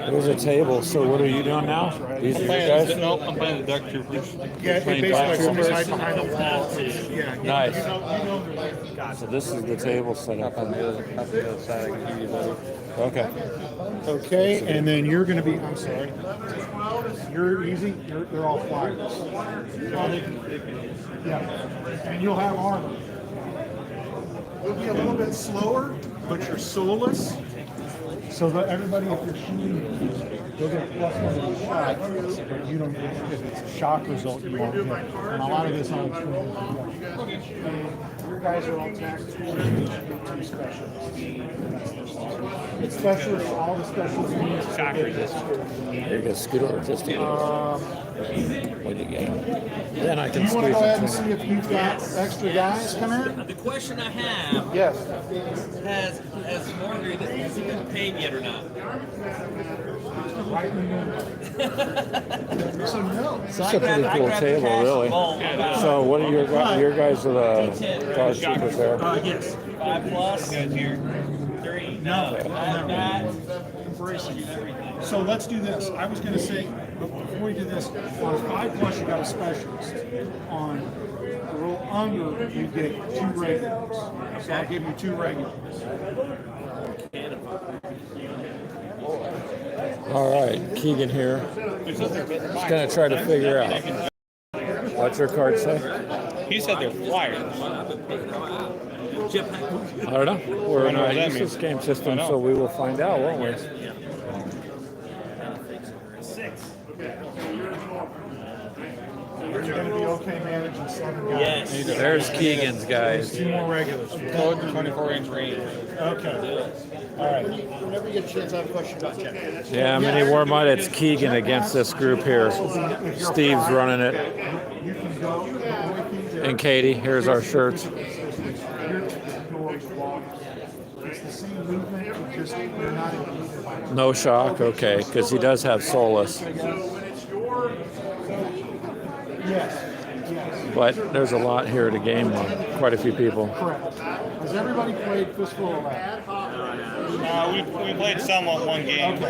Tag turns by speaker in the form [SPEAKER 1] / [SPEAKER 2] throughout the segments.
[SPEAKER 1] There's a table. So what are you doing now? These are you guys?
[SPEAKER 2] No, I'm playing the Duck Troopers.
[SPEAKER 3] Yeah,
[SPEAKER 1] playing
[SPEAKER 3] basically
[SPEAKER 1] Black
[SPEAKER 3] like somebody's
[SPEAKER 1] Troopers?
[SPEAKER 3] hiding behind a wall. Yeah,
[SPEAKER 1] Nice.
[SPEAKER 3] Gotcha.
[SPEAKER 1] So this is the table set up.
[SPEAKER 2] On the other side, I can give you better.
[SPEAKER 1] Okay.
[SPEAKER 3] Okay, and then you're going to be, I'm sorry, you're easy, they're all flyers. Yeah, and you'll have armor. You'll be a little bit slower, but you're soulless. So that everybody, if you're shooting, you'll get a plus one to the shot, but you don't, if it's a shock result, you won't get. And a lot of this on screen. Your guys are all taxed. Two specialists. Specialists, all the specialists need shock resistance.
[SPEAKER 1] There you go. Scoot over just a little. What do you get? Then I
[SPEAKER 3] Do
[SPEAKER 1] can
[SPEAKER 3] you want to
[SPEAKER 1] squeeze
[SPEAKER 3] go ahead and
[SPEAKER 1] it.
[SPEAKER 3] see if you've got extra guys come in?
[SPEAKER 4] The question I have
[SPEAKER 3] Yes.
[SPEAKER 4] has Margaret, has he been paid yet or not?
[SPEAKER 3] Right in the middle. So no.
[SPEAKER 1] It's a pretty cool table, really. So what are your guys are the guard troopers there?
[SPEAKER 3] Yes.
[SPEAKER 4] 5 plus? 3.
[SPEAKER 3] No.
[SPEAKER 4] That.
[SPEAKER 3] So let's do this. I was going to say, before we do this, on 5 plus you got a specialist. On the roll under, you get 2 regulars. So I'll give you 2 regulars.
[SPEAKER 1] All right, Keegan here. Just gonna try to figure out. What's your card say?
[SPEAKER 2] He said they're flyers.
[SPEAKER 1] I don't know. We're
[SPEAKER 2] I know
[SPEAKER 1] not
[SPEAKER 2] what that
[SPEAKER 1] used to
[SPEAKER 2] means.
[SPEAKER 1] this game system,
[SPEAKER 2] I know.
[SPEAKER 1] so we will find out, won't we?
[SPEAKER 3] You're going to be okay managing 7 guys.
[SPEAKER 4] Yes.
[SPEAKER 1] There's Keegan's guys.
[SPEAKER 3] 2 more regulars.
[SPEAKER 2] Code 24-inch range.
[SPEAKER 3] Okay. All right.
[SPEAKER 5] Whenever you get a chance, I have a question about check.
[SPEAKER 1] Yeah, mini war mud. It's Keegan against this group here. Steve's running it.
[SPEAKER 3] You can go.
[SPEAKER 1] And Katie, here's our shirts.
[SPEAKER 3] It's the same movement, just you're not in
[SPEAKER 1] No shock, okay, because he does have soulless.
[SPEAKER 3] Yes.
[SPEAKER 1] But there's a lot here to game on. Quite a few people.
[SPEAKER 3] Correct. Has everybody played Fistful of Land?
[SPEAKER 2] We played some on one game.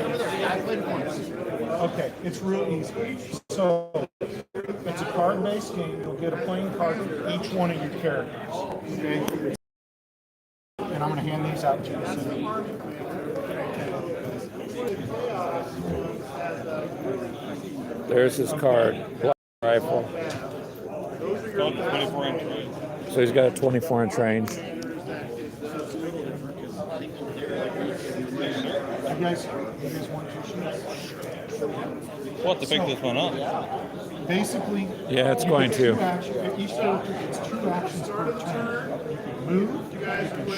[SPEAKER 3] Okay, it's real easy. So it's a card-based game. You'll get a playing card for each one of your characters. Okay. And I'm going to hand these out to you.
[SPEAKER 1] There's his card. Black rifle.
[SPEAKER 2] Code 24-inch range.
[SPEAKER 1] So he's got a 24-inch range.
[SPEAKER 3] You guys want your sheets?
[SPEAKER 2] We'll have to pick this one up.
[SPEAKER 3] Basically,
[SPEAKER 1] Yeah, it's
[SPEAKER 3] you
[SPEAKER 1] going
[SPEAKER 3] get
[SPEAKER 1] to.
[SPEAKER 3] 2 actions. Each character gets 2 actions per turn. You can move, you can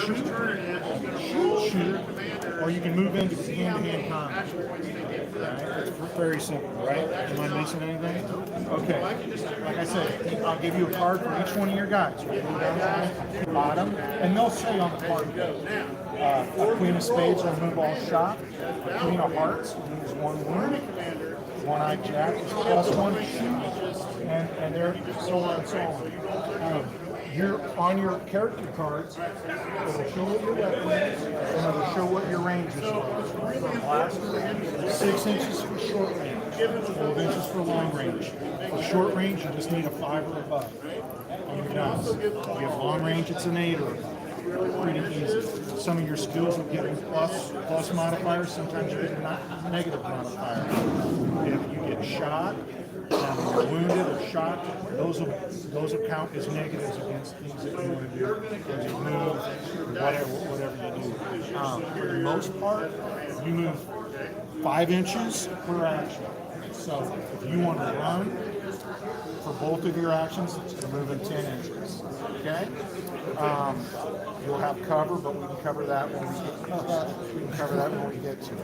[SPEAKER 3] shoot, or you can move into hand-to-hand combat. Right? It's very simple, right? Am I missing anything? Okay. Like I said, I'll give you a card for each one of your guys. Right? Go down to the bottom, and they'll say on the card, a Queen of Spades will move all shot. A Queen of Hearts will lose 1 wound. One-eyed Jack is +1 to shoot, and they're so on and so on. You're on your character cards. It'll show what your weapon is, and it'll show what your range is. Blaster, 6 inches for short range, 12 inches for long range. For short range, you just need a 5 or above on your guns. If you have long range, it's an 8 or above. Pretty easy. Some of your skills will give you plus modifiers. Sometimes you get a negative modifier. If you get shot, you're wounded or shot, those will count as negatives against things that you want to do, or you move, whatever you do. For the most part, you move 5 inches per action. So if you want to run for both of your actions, you're moving 10 inches. Okay? You'll have cover, but we can cover that when we get to it.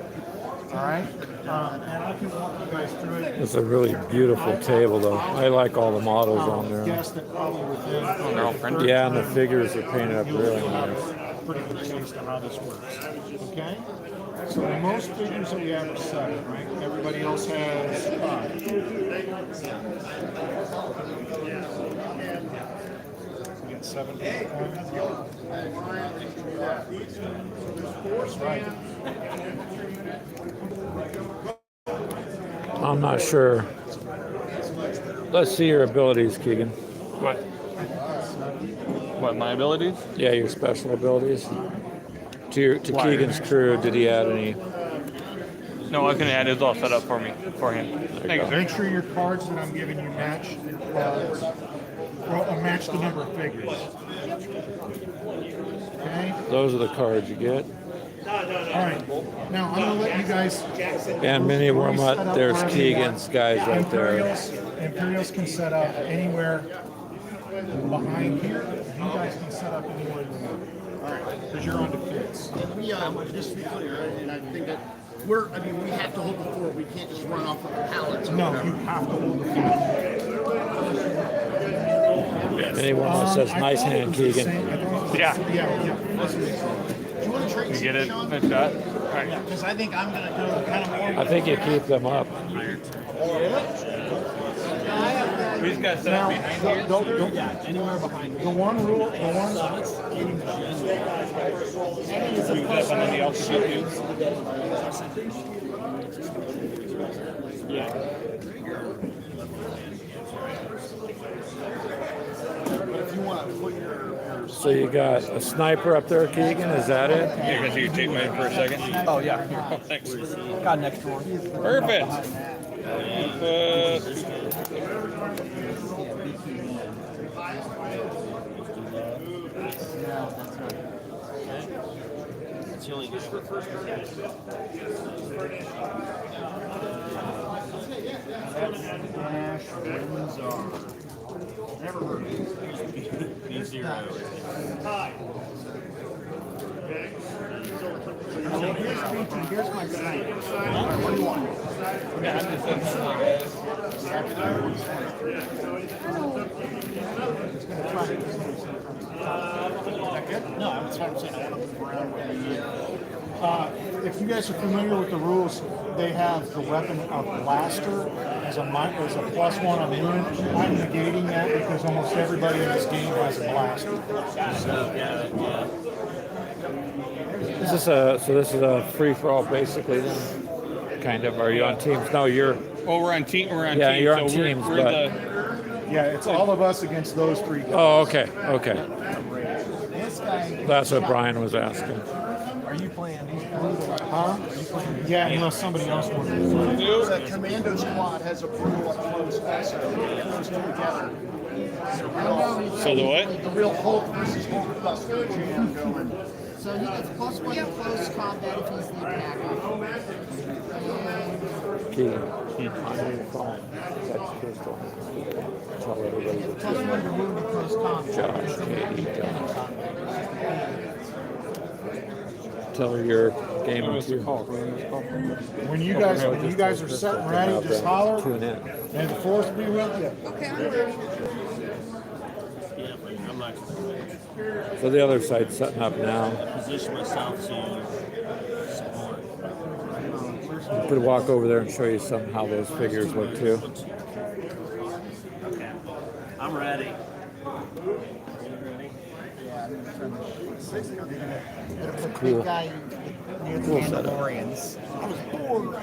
[SPEAKER 3] All right? And I can walk you guys through it.
[SPEAKER 1] It's a really beautiful table, though. I like all the models on there.
[SPEAKER 3] Guess that probably within
[SPEAKER 1] Yeah, and the figures are painted up really nice.
[SPEAKER 3] pretty good taste of how this works. Okay? So most figures that we have are 7, right? Everybody else has 5. We got 7 points. That's right.
[SPEAKER 1] I'm not sure. Let's see your abilities, Keegan.
[SPEAKER 2] What? What, my abilities?
[SPEAKER 1] Yeah, your special abilities. To
[SPEAKER 2] Why?
[SPEAKER 1] Keegan's crew, did he add any?
[SPEAKER 2] No, I can add. It's all set up for him. Thank you, sir.
[SPEAKER 3] Make sure your cards that I'm giving you match match the number of figures. Okay?
[SPEAKER 1] Those are the cards you get.
[SPEAKER 3] All right. Now I'm going to let you guys.
[SPEAKER 1] And mini warm
[SPEAKER 3] set
[SPEAKER 1] up.
[SPEAKER 3] up
[SPEAKER 1] There's
[SPEAKER 3] wherever
[SPEAKER 1] Keegan's
[SPEAKER 3] you
[SPEAKER 1] guys
[SPEAKER 3] want.
[SPEAKER 1] right there.
[SPEAKER 3] Imperials can set up anywhere behind here. You guys can set up anywhere you want. All right. Because you're on defense.
[SPEAKER 5] And we, just to be clear, and I think that we have to hold the fort. We can't just run off of the pallets.
[SPEAKER 3] No, you have to hold the fort.
[SPEAKER 1] Mini warm up says nice hand, Keegan.
[SPEAKER 2] Yeah.
[SPEAKER 3] Yeah.
[SPEAKER 5] Do you want to trade?
[SPEAKER 2] You get it?
[SPEAKER 5] Sean?
[SPEAKER 2] Nice shot. All right.
[SPEAKER 5] Because I think I'm going to go kind of more.
[SPEAKER 1] I think you keep them up.
[SPEAKER 2] We just got set up behind here.
[SPEAKER 3] Don't anywhere behind. The one rule,
[SPEAKER 2] We got somebody else to do too.
[SPEAKER 5] If you want to put your
[SPEAKER 1] So you got a sniper up there, Keegan. Is that it?
[SPEAKER 2] You're going to take your tape measure for a second?
[SPEAKER 4] Oh, yeah.
[SPEAKER 2] Oh, thanks.
[SPEAKER 4] Got next door.
[SPEAKER 2] Perfect.
[SPEAKER 5] That's the only good for first Never heard of it. B0. Here's my guy. What do you want? No, I'm trying to say I want to move around with you.
[SPEAKER 3] if you guys are familiar with the rules, they have the weapon of blaster as a +1 on the wound. I'm negating that because almost everybody in this game has a blaster.
[SPEAKER 1] Is this this is a free for all basically then? Kind of. Are you on teams? No, you're.
[SPEAKER 2] Oh, we're on team. We're on
[SPEAKER 1] Yeah,
[SPEAKER 2] teams.
[SPEAKER 1] you're on
[SPEAKER 2] so
[SPEAKER 1] teams,
[SPEAKER 2] We're
[SPEAKER 1] but-
[SPEAKER 3] Yeah, it's all of us against those three guys.
[SPEAKER 1] Oh, okay.
[SPEAKER 5] This guy.
[SPEAKER 1] That's what Brian was asking.
[SPEAKER 4] Are you playing these?
[SPEAKER 3] Huh? Yeah, unless somebody else wants to do it.
[SPEAKER 5] The commando squad has a brutal up close also. Get those two together.
[SPEAKER 2] So the what?
[SPEAKER 5] The real Hulk versus Hulk Buster jam going.
[SPEAKER 6] So he gets +1 in close combat if he's the attacker.
[SPEAKER 1] Keegan, on your phone. That's Crystal. Tell everybody.
[SPEAKER 6] +1 to wound in close combat.
[SPEAKER 1] Josh,
[SPEAKER 6] Doesn't
[SPEAKER 1] Katie,
[SPEAKER 6] matter
[SPEAKER 1] John.
[SPEAKER 6] in combat.
[SPEAKER 1] Tell her your game
[SPEAKER 2] What's the
[SPEAKER 1] too.
[SPEAKER 2] call?
[SPEAKER 3] When you guys are set and ready, just holler.
[SPEAKER 1] Tune in.
[SPEAKER 3] May the force be with you.
[SPEAKER 6] Okay, I'm ready.
[SPEAKER 1] So the other side's setting up now.
[SPEAKER 5] Position myself to support.
[SPEAKER 1] I could walk over there and show you how those figures look too.
[SPEAKER 5] I'm ready.
[SPEAKER 1] Cool.
[SPEAKER 6] Guy near the
[SPEAKER 1] Cool setup.
[SPEAKER 6] Mandalorians.
[SPEAKER 5] I was bored.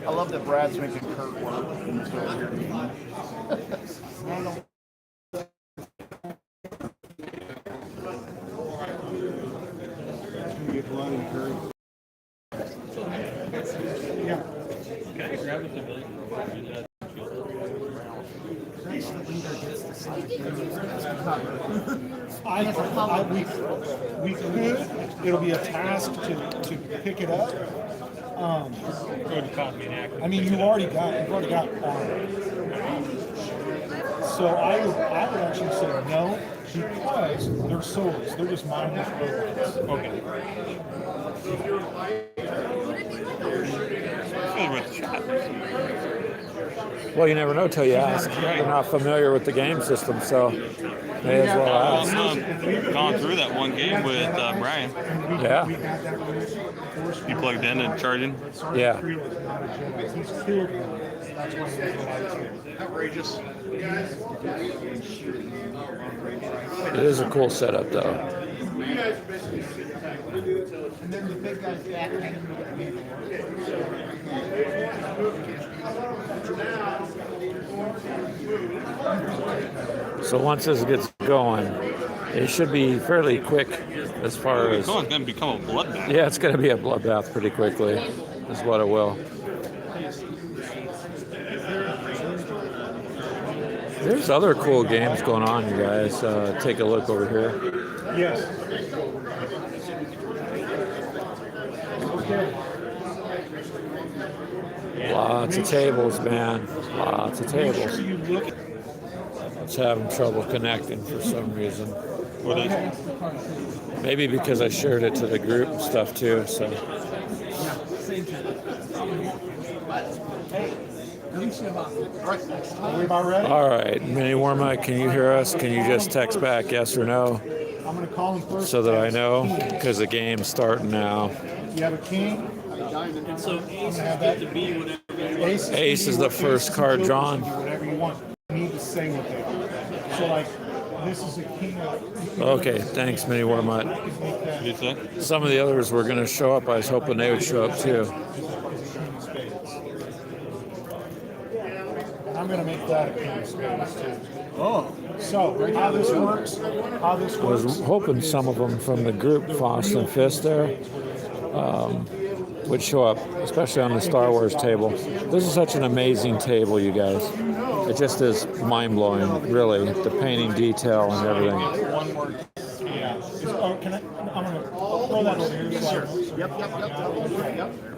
[SPEAKER 5] I love that Brad's making Kurt work.
[SPEAKER 3] We could. It'll be a task to pick it up. I mean, you've already got armor. So I would actually say no because they're souls. They're just mindless robots.
[SPEAKER 2] Okay. Feels worth a shot.
[SPEAKER 1] Well, you never know till you ask. You're not familiar with the game system, so may as well ask.
[SPEAKER 2] I've gone through that one game with Brian.
[SPEAKER 1] Yeah.
[SPEAKER 3] We had that relationship.
[SPEAKER 2] You plugged in and charging.
[SPEAKER 1] Yeah.
[SPEAKER 3] He's killed one. That's why he has a light.
[SPEAKER 5] Outrageous.
[SPEAKER 1] It is a cool setup, though.
[SPEAKER 6] And then the big guy's back hanging with the handle.
[SPEAKER 1] So once this gets going, it should be fairly quick as far as...
[SPEAKER 2] It's going to become a bloodbath.
[SPEAKER 1] Yeah, it's going to be a bloodbath pretty quickly, is what it will. There's other cool games going on, you guys. Take a look over here.
[SPEAKER 3] Yes. Okay.
[SPEAKER 1] Lots of tables, man. Lots of
[SPEAKER 3] Make
[SPEAKER 1] tables.
[SPEAKER 3] sure you look.
[SPEAKER 1] It's having trouble connecting for some reason.
[SPEAKER 2] What is?
[SPEAKER 1] Maybe because I shared it to the group and stuff too. So
[SPEAKER 3] Are we about ready?
[SPEAKER 1] all right, Mini Warma, can you hear us? Can you just text back yes or no
[SPEAKER 3] I'm going to call him first.
[SPEAKER 1] so that I know? Because the game's starting now.
[SPEAKER 3] You have a king.
[SPEAKER 4] And so Ace is to be whatever you want.
[SPEAKER 1] Ace is the first card drawn.
[SPEAKER 3] Whatever you want. You need to say what they are. So like, this is a king.
[SPEAKER 1] Okay, thanks, Mini Warma.
[SPEAKER 2] What did you say?
[SPEAKER 1] Some of the others were going to show up. I was hoping they would show up too.
[SPEAKER 3] I'm going to make that a king of spades too. Oh. So how this works?
[SPEAKER 1] I was hoping some of them from the group, Foss and Fist there, would show up, especially on the Star Wars table. This is such an amazing table, you guys. It just is mind-blowing, really, the painting detail and everything.
[SPEAKER 3] One word. Yeah. Oh, can I? I'm going to throw that over here.
[SPEAKER 5] Yes, sir. Yep.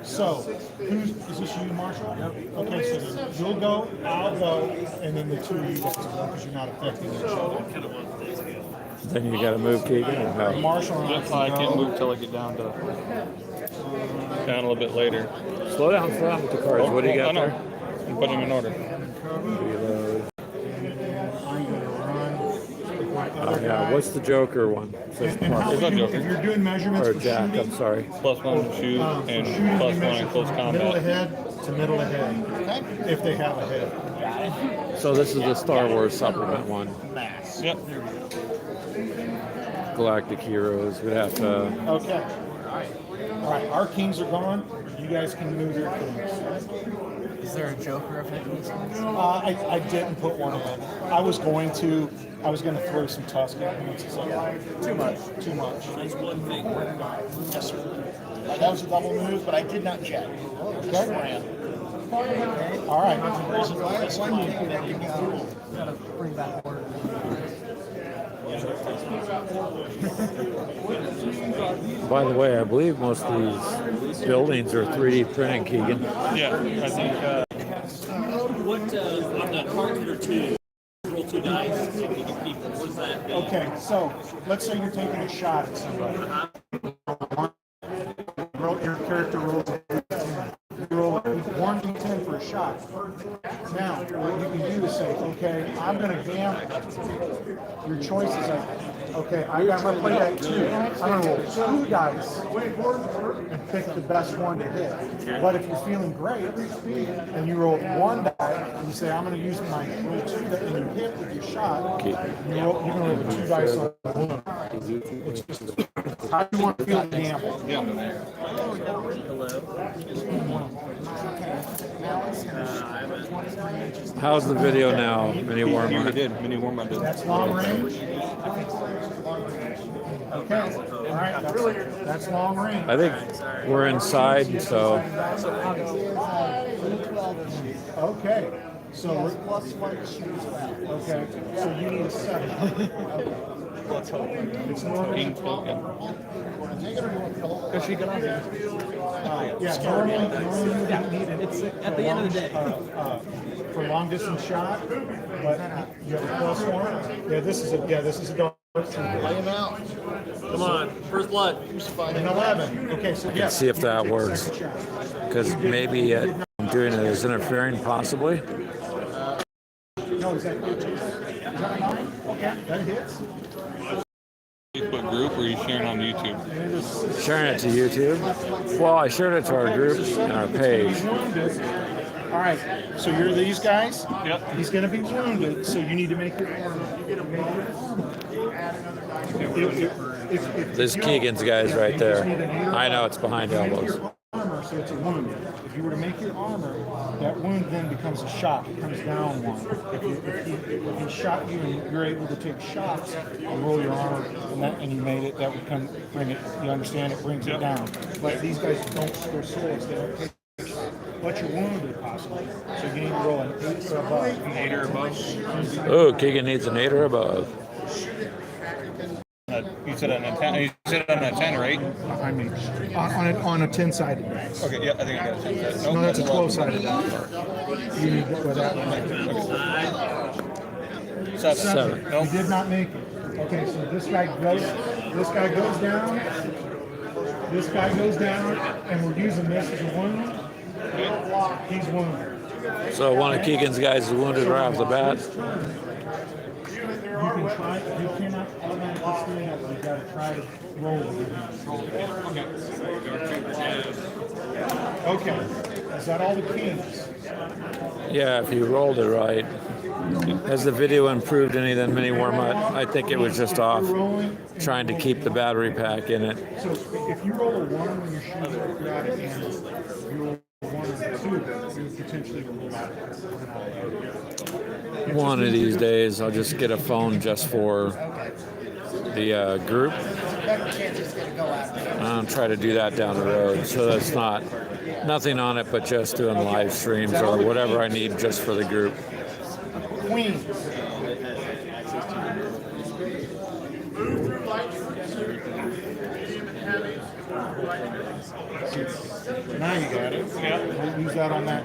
[SPEAKER 3] So, is this you, Marshall? Yep. Okay, so then you'll go, I'll go, and then the two of you guys will go because you're not affecting each other.
[SPEAKER 1] Then you got to move, Keegan, or no?
[SPEAKER 3] Marshall and
[SPEAKER 2] That's why I can't move till I get down a little bit later.
[SPEAKER 1] Slow down with the cards. What do you got there?
[SPEAKER 2] And put them in order.
[SPEAKER 1] Reload.
[SPEAKER 3] I'm going to run with my
[SPEAKER 1] Oh,
[SPEAKER 3] other
[SPEAKER 1] yeah,
[SPEAKER 3] guy.
[SPEAKER 1] what's the Joker one? Says
[SPEAKER 3] And how
[SPEAKER 1] plus.
[SPEAKER 2] There's no
[SPEAKER 3] you,
[SPEAKER 2] joker.
[SPEAKER 3] if you're doing measurements
[SPEAKER 1] Or
[SPEAKER 3] for
[SPEAKER 1] Jack,
[SPEAKER 3] shooting,
[SPEAKER 1] I'm sorry.
[SPEAKER 2] +1 shoot
[SPEAKER 3] for
[SPEAKER 2] and
[SPEAKER 3] shooting, you
[SPEAKER 2] +1
[SPEAKER 3] measure
[SPEAKER 2] in close
[SPEAKER 3] from middle
[SPEAKER 2] combat.
[SPEAKER 3] ahead to middle ahead, if they have a head.
[SPEAKER 1] So this is the Star Wars supplement one.
[SPEAKER 2] Yep.
[SPEAKER 1] Galactic Heroes. We'd have to...
[SPEAKER 3] Okay. All right, our kings are gone. You guys can move your kings.
[SPEAKER 6] Is there a Joker effect in these ones?
[SPEAKER 3] I didn't put one in. I was going to throw some Tuscan points. Too much.
[SPEAKER 4] That's one thing.
[SPEAKER 5] Yes, sir. That was a double move, but I did not check.
[SPEAKER 3] Okay. All right.
[SPEAKER 6] Gotta bring back order.
[SPEAKER 1] By the way, I believe most of these buildings are 3D printed, Keegan.
[SPEAKER 2] Yeah, I think.
[SPEAKER 4] What on the cards that are two, roll two dice and you get people. What does that mean?
[SPEAKER 3] Okay, so let's say you're taking a shot at somebody. Your character rolls a 10. You roll 1d10 for a shot. Now, what you can do is say, okay, I'm going to gamble. Your choice is like, okay, I'm going to play that 2. I'm going to roll 2 dice and pick the best one to hit. But if you're feeling great and you roll 1 die and you say, I'm going to use my roll 2 that and you hit with your shot, you can roll the 2 dice on the balloon. It's just how you want to feel the gamble.
[SPEAKER 1] How's the video now, Mini
[SPEAKER 2] We
[SPEAKER 1] Warma?
[SPEAKER 2] did. Mini warm up did.
[SPEAKER 3] That's long range. Okay, all right, that's long range.
[SPEAKER 1] I think we're inside, so
[SPEAKER 3] Okay, so we're okay, so you need a second. It's normally,
[SPEAKER 2] King token.
[SPEAKER 3] yeah, normally you don't need it.
[SPEAKER 6] It's at the end of the day.
[SPEAKER 3] For long distance shot, but you have a +1. This is a dog.
[SPEAKER 5] Lay him out.
[SPEAKER 4] Come on, first blood.
[SPEAKER 3] An 11. Okay, so yeah.
[SPEAKER 1] see if that works. Because maybe doing it is interfering, possibly.
[SPEAKER 3] No, is that good? Okay, that hits.
[SPEAKER 2] Facebook group or are you sharing on YouTube?
[SPEAKER 1] Sharing it to YouTube. Well, I shared it to our group and our page.
[SPEAKER 3] All right, so you're these guys.
[SPEAKER 2] Yep.
[SPEAKER 3] He's going to be wounded, so you need to make your
[SPEAKER 1] This Keegan's guy's right there. I know it's behind elbows.
[SPEAKER 3] Armor, so it's a wound. If you were to make your armor, that wound then becomes a shock. It comes down one. If he shot you and you're able to take shots and roll your armor, and you made it, that would bring it. You understand? It brings it down. But these guys don't. They're swords. They don't take. But you're wounded possibly, so you need to roll an 8 or above.
[SPEAKER 2] An 8 or above.
[SPEAKER 1] Oh, Keegan needs an 8 or above.
[SPEAKER 2] You said on a 10. You said on a 10, right?
[SPEAKER 3] I mean, on a 10-sided dice.
[SPEAKER 2] Okay, yeah, I think I got a 10.
[SPEAKER 3] No, that's a 12-sided dice. You need to go with that one.
[SPEAKER 2] 7.
[SPEAKER 3] You
[SPEAKER 2] Nope.
[SPEAKER 3] did not make it. Okay, so this guy goes down. This guy goes down, and we're using this as a wound. He's wounded.
[SPEAKER 1] So one of Keegan's guys is wounded right off the bat.
[SPEAKER 3] You can try. You cannot automatically stand up. You've got to try to roll it. Okay. Is that all the keys?
[SPEAKER 1] Yeah, if you rolled it right. Has the video improved any than mini warm-up? I think it was just off, trying to keep the battery pack in it.
[SPEAKER 3] So if you roll a 1 when you're shooting, you're out of hand. You roll a 1 or a 2, you potentially roll out of hand.
[SPEAKER 1] One of these days, I'll just get a phone just for the group. I'll try to do that down the road, so that's nothing on it, but just doing live streams or whatever I need just for the group.
[SPEAKER 3] Queen. Now you got it. Yeah. We'll use that on that.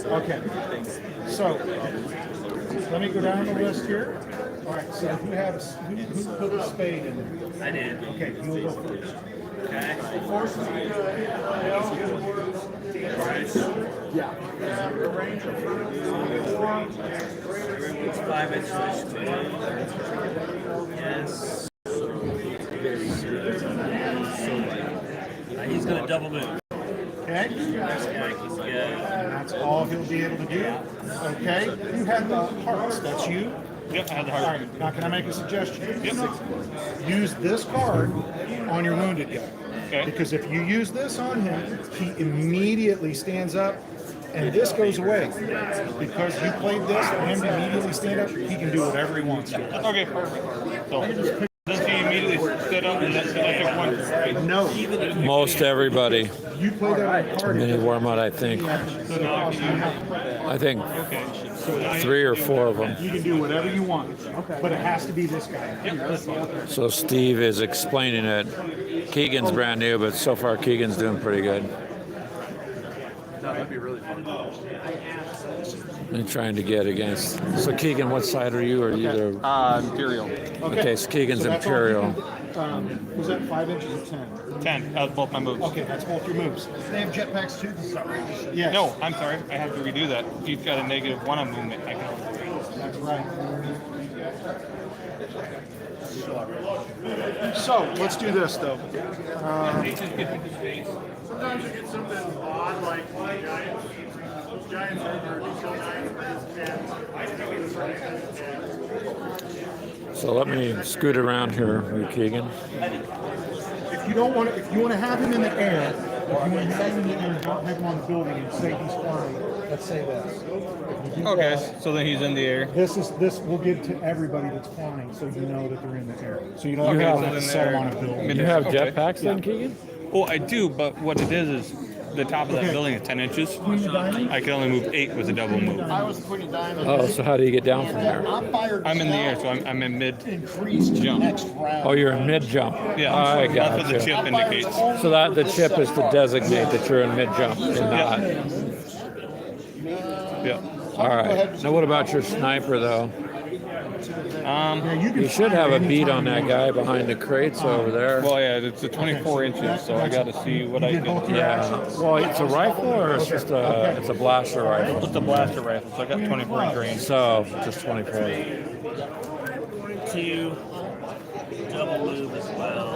[SPEAKER 3] Okay. So let me go down the list here. All right. So who put a spade in there?
[SPEAKER 4] I did.
[SPEAKER 3] Okay. You will go first.
[SPEAKER 4] Okay.
[SPEAKER 3] Yeah.
[SPEAKER 4] It's 5 inches. Yes. He's going to double move.
[SPEAKER 3] Okay.
[SPEAKER 4] This guy keeps going.
[SPEAKER 3] And that's all he'll be able to do. Okay. You had the hearts. That's you.
[SPEAKER 2] Yep, I had the
[SPEAKER 3] All
[SPEAKER 2] heart.
[SPEAKER 3] right. Now, can I make a suggestion?
[SPEAKER 2] Yep.
[SPEAKER 3] Use this card on your wounded guy.
[SPEAKER 2] Okay.
[SPEAKER 3] Because if you use this on him, he immediately stands up, and this goes away. Because you played this for him to immediately stand up, he can do whatever he wants to.
[SPEAKER 2] Okay, perfect. So, does he immediately sit up and then I took one?
[SPEAKER 3] No.
[SPEAKER 1] Most everybody.
[SPEAKER 3] You play that on card.
[SPEAKER 1] Mini warm-up, I think. I think 3 or 4 of them.
[SPEAKER 3] You can do whatever you want. But it has to be this guy.
[SPEAKER 1] So Steve is explaining it. Keegan's brand new, but so far Keegan's doing pretty good.
[SPEAKER 5] That'd be really fun.
[SPEAKER 1] I'm trying to get against. So Keegan, what side are you? Or you the
[SPEAKER 2] Imperial.
[SPEAKER 1] Okay, so Keegan's
[SPEAKER 3] So that's all
[SPEAKER 1] Imperial.
[SPEAKER 3] Keegan. Was that 5 inches or 10?
[SPEAKER 2] 10. That was both my moves.
[SPEAKER 3] Okay, that's both your moves.
[SPEAKER 5] They have jetpacks too.
[SPEAKER 3] Yes.
[SPEAKER 2] No, I'm sorry. I have to redo that. He's got a -1 on movement. I can only 3.
[SPEAKER 3] That's right. So let's do this though.
[SPEAKER 7] Sometimes you get something odd like giants. Those giants are so nice.
[SPEAKER 1] So let me scoot around here with Keegan.
[SPEAKER 3] If you want to have him in the air, if you want to have him in the air, don't have him on the building and say he's flying. Let's say this. If you do
[SPEAKER 2] Okay,
[SPEAKER 3] that,
[SPEAKER 2] so then he's in the air.
[SPEAKER 3] this will give to everybody that's flying, so you know that they're in the air. So you don't
[SPEAKER 1] You
[SPEAKER 3] have
[SPEAKER 1] have-
[SPEAKER 3] to set them on a building.
[SPEAKER 1] You have
[SPEAKER 2] Okay.
[SPEAKER 1] jetpacks then, Keegan?
[SPEAKER 2] Oh, I do, but what it is the top of that
[SPEAKER 3] Okay.
[SPEAKER 2] building is 10 inches.
[SPEAKER 3] Queen of diamonds.
[SPEAKER 2] I can only move 8 with a double move.
[SPEAKER 5] I was the Queen of Diamonds.
[SPEAKER 1] Oh, so how do you get down from there?
[SPEAKER 5] I fired
[SPEAKER 2] I'm in the air,
[SPEAKER 5] now,
[SPEAKER 2] so I'm in mid
[SPEAKER 5] increased
[SPEAKER 2] jump.
[SPEAKER 5] next round.
[SPEAKER 1] Oh, you're in mid jump.
[SPEAKER 2] Yeah,
[SPEAKER 1] I
[SPEAKER 2] that's
[SPEAKER 1] got
[SPEAKER 2] what the
[SPEAKER 1] you.
[SPEAKER 2] chip indicates.
[SPEAKER 1] So that the chip is to designate that you're in mid jump and not.
[SPEAKER 2] Yeah.
[SPEAKER 1] All right. Now what about your sniper though?
[SPEAKER 3] Yeah, you can
[SPEAKER 1] You should
[SPEAKER 3] fire
[SPEAKER 1] have a
[SPEAKER 3] anytime
[SPEAKER 1] beat on
[SPEAKER 3] you
[SPEAKER 1] that
[SPEAKER 3] want.
[SPEAKER 1] guy behind the crates over there.
[SPEAKER 2] Well, yeah, it's a 24 inches, so I got to see what I
[SPEAKER 3] You did both
[SPEAKER 2] can.
[SPEAKER 3] your
[SPEAKER 1] Yeah.
[SPEAKER 3] actions.
[SPEAKER 1] Well, it's a rifle or it's just it's a blaster rifle.
[SPEAKER 2] It's a blaster rifle, so I got 24 inch range.
[SPEAKER 1] So just 24.
[SPEAKER 4] 2, double move as well.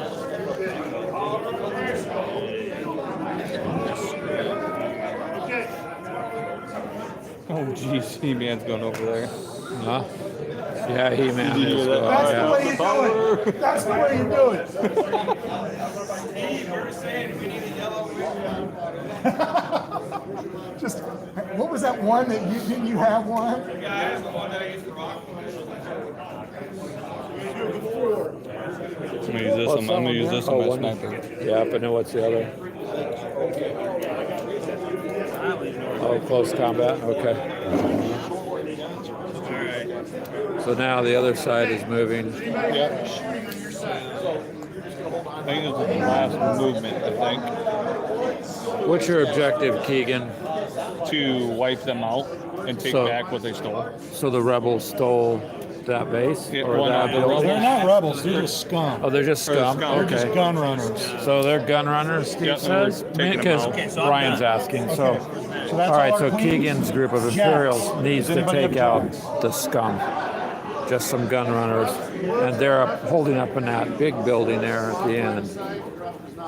[SPEAKER 2] Oh, geez, He-Man's going over there.
[SPEAKER 1] Huh? Yeah, He-Man is
[SPEAKER 3] That's the
[SPEAKER 1] yeah.
[SPEAKER 3] way you do it. That's the way you do it. Just, what was that one that you didn't you have one?
[SPEAKER 2] I'm gonna use this one. I'm gonna use this one as my sniper.
[SPEAKER 1] Yeah, but no, what's the other? Oh, close combat. Okay. So now the other side is moving.
[SPEAKER 2] Yep. I think this is the last movement. I think
[SPEAKER 1] What's your objective, Keegan?
[SPEAKER 2] to wipe them out and take
[SPEAKER 1] So-
[SPEAKER 2] back what they stole.
[SPEAKER 1] So the rebels stole that base
[SPEAKER 2] Yeah,
[SPEAKER 1] or
[SPEAKER 2] well,
[SPEAKER 1] that
[SPEAKER 2] no,
[SPEAKER 1] building?
[SPEAKER 3] They're not rebels. They're just scum.
[SPEAKER 1] Oh, they're just
[SPEAKER 2] Or
[SPEAKER 1] scum.
[SPEAKER 2] scum.
[SPEAKER 3] They're just
[SPEAKER 1] Okay.
[SPEAKER 3] gun runners.
[SPEAKER 1] So they're gun runners, Steve
[SPEAKER 2] Yeah, and we're
[SPEAKER 1] says?
[SPEAKER 2] taking them
[SPEAKER 1] Because
[SPEAKER 2] out. Okay,
[SPEAKER 4] so I'm
[SPEAKER 1] Brian's
[SPEAKER 4] done.
[SPEAKER 1] asking. So,
[SPEAKER 3] So that's
[SPEAKER 1] all right,
[SPEAKER 3] our
[SPEAKER 1] so
[SPEAKER 3] queens.
[SPEAKER 1] Keegan's group of
[SPEAKER 3] Jacks.
[SPEAKER 1] Imperials needs
[SPEAKER 3] Does
[SPEAKER 1] to
[SPEAKER 3] anybody
[SPEAKER 1] take
[SPEAKER 3] have
[SPEAKER 1] out
[SPEAKER 3] jacks?
[SPEAKER 1] the scum. Just some gun runners. And they're holding up in that big building there at the end.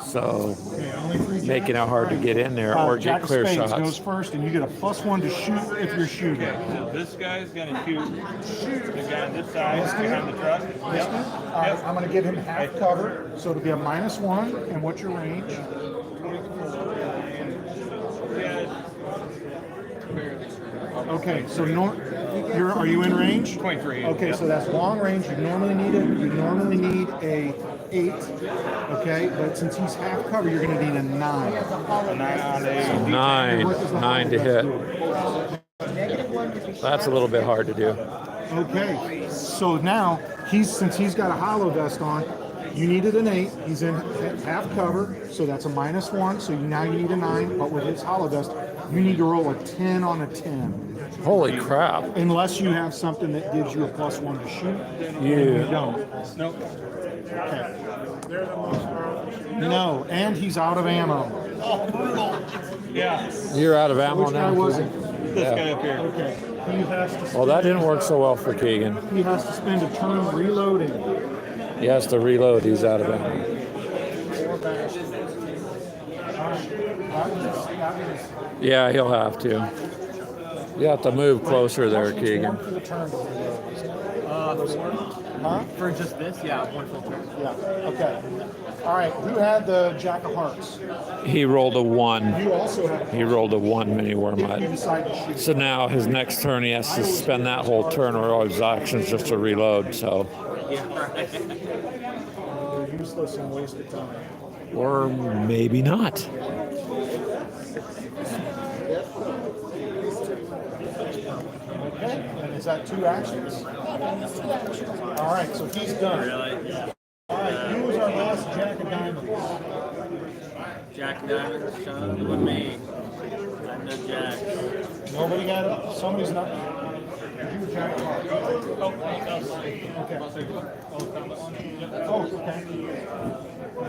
[SPEAKER 1] So,
[SPEAKER 3] Okay, only 3
[SPEAKER 1] making it
[SPEAKER 3] jacks.
[SPEAKER 1] hard to get in there or
[SPEAKER 3] Jack
[SPEAKER 1] get
[SPEAKER 3] of
[SPEAKER 1] clear
[SPEAKER 3] Spades
[SPEAKER 1] shots.
[SPEAKER 3] goes first, and you get a +1 to shoot if you're shooting.
[SPEAKER 2] So this guy's gonna shoot the guy on this side behind the truck.
[SPEAKER 3] All right, I'm going to give him half cover, so it'll be a -1. And what's your range? Okay, so are you in range?
[SPEAKER 2] 23.
[SPEAKER 3] Okay, so that's long range. You normally need a 8. Okay, but since he's half cover, you're going to need a 9.
[SPEAKER 1] Nine to hit. That's a little bit hard to do.
[SPEAKER 3] Okay, so now since he's got a hollow vest on, you needed an 8. He's in half cover, so that's a -1. So now you need a 9, but with his hollow vest, you need to roll a 10 on a 10.
[SPEAKER 1] Holy crap.
[SPEAKER 3] Unless you have something that gives you a +1 to shoot.
[SPEAKER 1] You.
[SPEAKER 3] You don't.
[SPEAKER 2] Nope.
[SPEAKER 3] Okay. No, and he's out of ammo.
[SPEAKER 2] Yeah.
[SPEAKER 1] You're out of ammo
[SPEAKER 3] Which
[SPEAKER 1] now?
[SPEAKER 3] guy was it?
[SPEAKER 2] This
[SPEAKER 1] Yeah.
[SPEAKER 2] guy up here.
[SPEAKER 3] Okay. He has to.
[SPEAKER 1] Well, that didn't work so well for Keegan.
[SPEAKER 3] He has to spend a turn reloading.
[SPEAKER 1] He has to reload. He's out of ammo. Yeah, he'll have to. You have to move closer there, Keegan.
[SPEAKER 3] For the turn to reload.
[SPEAKER 4] For just this, yeah, one full turn.
[SPEAKER 3] Yeah. Okay. All right. Who had the Jack of Hearts?
[SPEAKER 1] He rolled a 1.
[SPEAKER 3] You also had.
[SPEAKER 1] He rolled a 1 mini
[SPEAKER 3] You
[SPEAKER 1] wormite.
[SPEAKER 3] decide to shoot.
[SPEAKER 1] So now his next turn, he has to spend that whole turn or all his actions just to reload. So,
[SPEAKER 3] You're useless and waste of time.
[SPEAKER 1] or maybe not.
[SPEAKER 3] Okay. And is that 2 actions? All right. So he's done. All right. Who was our last Jack of Diamonds?
[SPEAKER 4] Jack Diamond, Sean, with me. I'm the Jack.
[SPEAKER 3] Nobody got it. Somebody's not. You were Jack of Hearts. Okay. Oh, okay.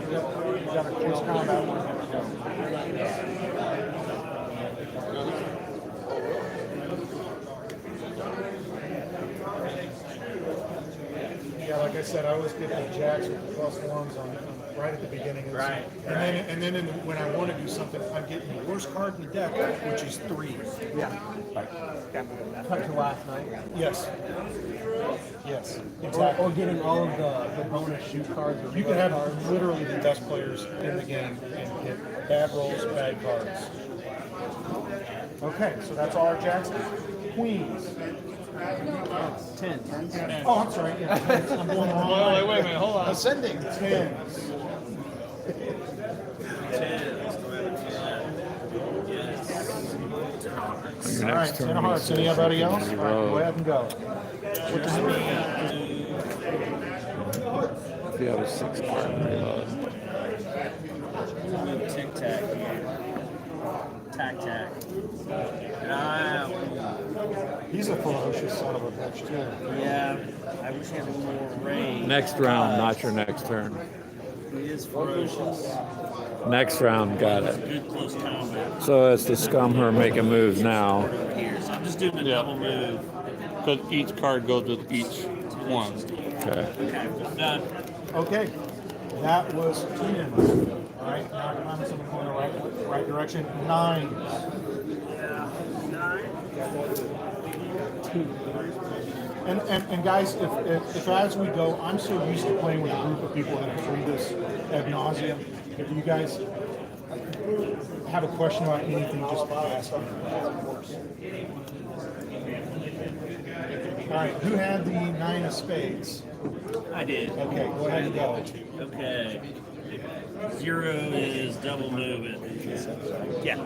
[SPEAKER 3] You got a close combat one. Yeah, like I said, I always get the jacks with the +1s on right at the beginning. Of
[SPEAKER 4] Right,
[SPEAKER 3] And then when I want to do something, I'm getting the worst card in the deck, which is 3.
[SPEAKER 4] Yeah. Cut to last night.
[SPEAKER 3] Yes. Yes.
[SPEAKER 4] Or
[SPEAKER 3] Exactly.
[SPEAKER 4] getting all of the bonus shoot cards. Or
[SPEAKER 3] You can have literally the best players in the game and get bad rolls, bad cards. Okay, so that's all our jacks. Queens.
[SPEAKER 4] 10.
[SPEAKER 3] Oh, I'm sorry. Yeah, I'm going the wrong way.
[SPEAKER 2] Wait a minute. Hold on.
[SPEAKER 3] Ascending. 10s.
[SPEAKER 1] Your
[SPEAKER 3] All right,
[SPEAKER 1] next
[SPEAKER 3] 10
[SPEAKER 1] turn,
[SPEAKER 3] of hearts.
[SPEAKER 1] he says
[SPEAKER 3] Anybody
[SPEAKER 1] you can
[SPEAKER 3] else? All right, go
[SPEAKER 1] reload.
[SPEAKER 3] ahead and go. What does it mean?
[SPEAKER 1] If you have a 6 card reload.
[SPEAKER 4] Tic tac here. Tac tac.
[SPEAKER 3] He's a ferocious son of a bitch, too.
[SPEAKER 4] Yeah, I wish he had a little more range.
[SPEAKER 1] Next round, not your next turn.
[SPEAKER 4] He is ferocious.
[SPEAKER 1] Next round, got it.
[SPEAKER 4] Good close combat.
[SPEAKER 1] So it's the scum who are making moves now.
[SPEAKER 4] Here, so I'm just doing a double move.
[SPEAKER 2] Because each card goes with each one.
[SPEAKER 1] Okay.
[SPEAKER 4] Okay, done.
[SPEAKER 3] Okay, that was 10s. All right, now come on, so we're going the right direction. 9s. And guys, if as we go, I'm so used to playing with a group of people that have played this ad nauseum. If you guys have a question about anything, just ask me. All right, who had the 9 of spades?
[SPEAKER 4] I did.
[SPEAKER 3] Okay, go ahead and go.
[SPEAKER 4] Okay. 0 is double movement. Yeah.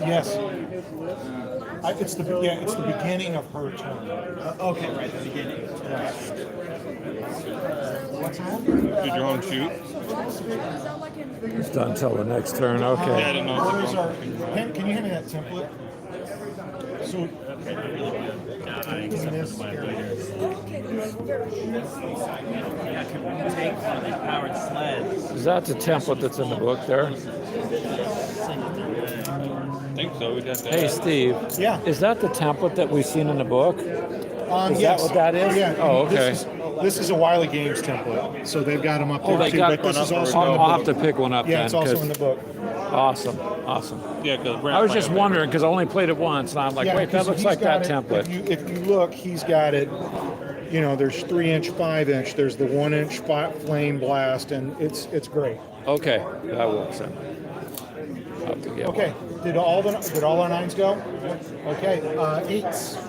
[SPEAKER 3] Yes. It's the beginning of her turn.
[SPEAKER 4] Okay, right, the beginning.
[SPEAKER 3] What's that?
[SPEAKER 2] Did your own shoot?
[SPEAKER 1] It's done until the next turn.
[SPEAKER 2] Yeah, I
[SPEAKER 1] Okay.
[SPEAKER 2] didn't know.
[SPEAKER 3] What is our? Can you hand me that template? So.
[SPEAKER 4] Dying.
[SPEAKER 3] This
[SPEAKER 4] Yeah, can we take one of the powered sleds?
[SPEAKER 1] Is that the template that's in the book there?
[SPEAKER 2] I think so. We'd have to
[SPEAKER 1] Hey,
[SPEAKER 2] ask.
[SPEAKER 1] Steve.
[SPEAKER 3] Yeah.
[SPEAKER 1] Is that the template that we've seen in the book? Is
[SPEAKER 3] yes.
[SPEAKER 1] that what that is?
[SPEAKER 3] Yeah.
[SPEAKER 1] Oh, okay.
[SPEAKER 3] This is a Wiley Games template, so they've got them up there
[SPEAKER 1] Oh, they
[SPEAKER 3] too.
[SPEAKER 1] got
[SPEAKER 3] But this
[SPEAKER 1] one
[SPEAKER 3] is
[SPEAKER 1] up.
[SPEAKER 3] also in the
[SPEAKER 1] I'll have
[SPEAKER 3] book.
[SPEAKER 1] to pick one up
[SPEAKER 3] Yeah,
[SPEAKER 1] then.
[SPEAKER 3] it's also
[SPEAKER 1] 'cause-
[SPEAKER 3] in the book.
[SPEAKER 1] Awesome. Awesome.
[SPEAKER 2] Yeah, because
[SPEAKER 1] I was just wondering because I only played it once, and I'm like,
[SPEAKER 3] Yeah,
[SPEAKER 1] wait, that
[SPEAKER 3] 'cause
[SPEAKER 1] looks
[SPEAKER 3] he's
[SPEAKER 1] like that
[SPEAKER 3] got it-
[SPEAKER 1] template.
[SPEAKER 3] If you look, he's got it. You know, there's 3-inch, 5-inch. There's the 1-inch flame blast, and it's great.
[SPEAKER 1] Okay, that works then. I'll have to get
[SPEAKER 3] Okay, did all our 9s go? Okay, 8s.
[SPEAKER 1] one.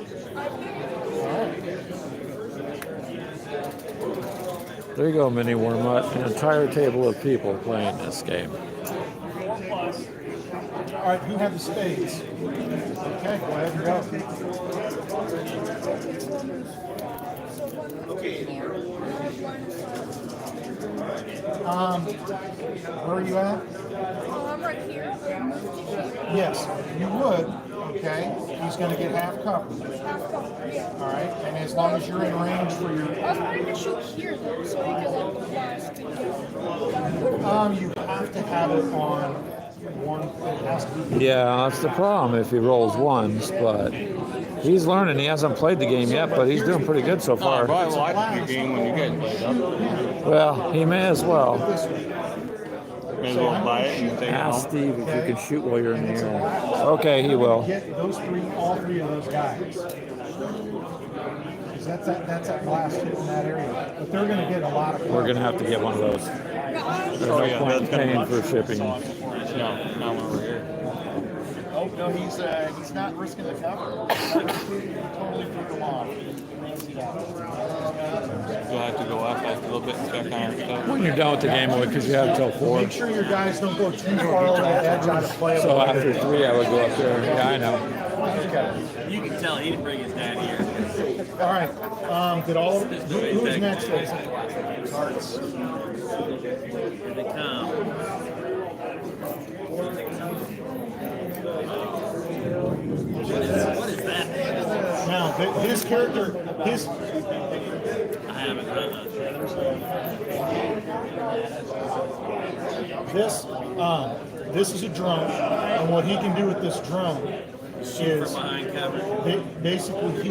[SPEAKER 1] There you go, Mini Wormut. An entire table of people playing this game.
[SPEAKER 3] All right, who had the spades? Okay, go ahead and go. Where are you at?
[SPEAKER 8] I'm right here.
[SPEAKER 3] Yes, you would. Okay, he's going to get half cover.
[SPEAKER 8] Half cover, yeah.
[SPEAKER 3] All right, and as long as you're in range for your,
[SPEAKER 8] I was planning to shoot here though, so he could like blast.
[SPEAKER 3] you have to have it on one. It has to be.
[SPEAKER 1] Yeah, that's the problem if he rolls ones, but he's learning. He hasn't played the game yet, but he's doing pretty good so
[SPEAKER 2] Oh,
[SPEAKER 1] far.
[SPEAKER 2] probably watch the game when you guys play it up.
[SPEAKER 1] Well, he may as well.
[SPEAKER 2] May as well buy it and take it
[SPEAKER 1] Ask
[SPEAKER 2] home.
[SPEAKER 1] Steve if you can shoot while you're in the air. Okay, he will.
[SPEAKER 3] Get those all three of those guys. 'Cause that's that blast hitting that area. But they're going to get a lot of.
[SPEAKER 1] We're going to have to get one of those. There's no
[SPEAKER 2] yeah,
[SPEAKER 1] point in
[SPEAKER 2] that's gonna
[SPEAKER 1] paying
[SPEAKER 2] be-
[SPEAKER 1] for shipping.
[SPEAKER 2] No, not over here.
[SPEAKER 5] Oh, no, he's not risking the cover. Totally threw him off.
[SPEAKER 2] We'll have to go up like a little bit and check on our stuff.
[SPEAKER 1] When you're done with the game, because you have until 4.
[SPEAKER 3] Make sure your guys don't go too far over the edge out of play.
[SPEAKER 1] So after 3, I would go up there. Yeah, I know.
[SPEAKER 4] You can tell he didn't bring his dad here.
[SPEAKER 3] All right. Did all of who's next?
[SPEAKER 4] Cards. Here they come. What is that?
[SPEAKER 3] Now his character, his
[SPEAKER 4] I haven't heard of
[SPEAKER 3] this is a drone, and what he can do with this drone
[SPEAKER 4] Shoot
[SPEAKER 3] is
[SPEAKER 4] from behind cover.
[SPEAKER 3] basically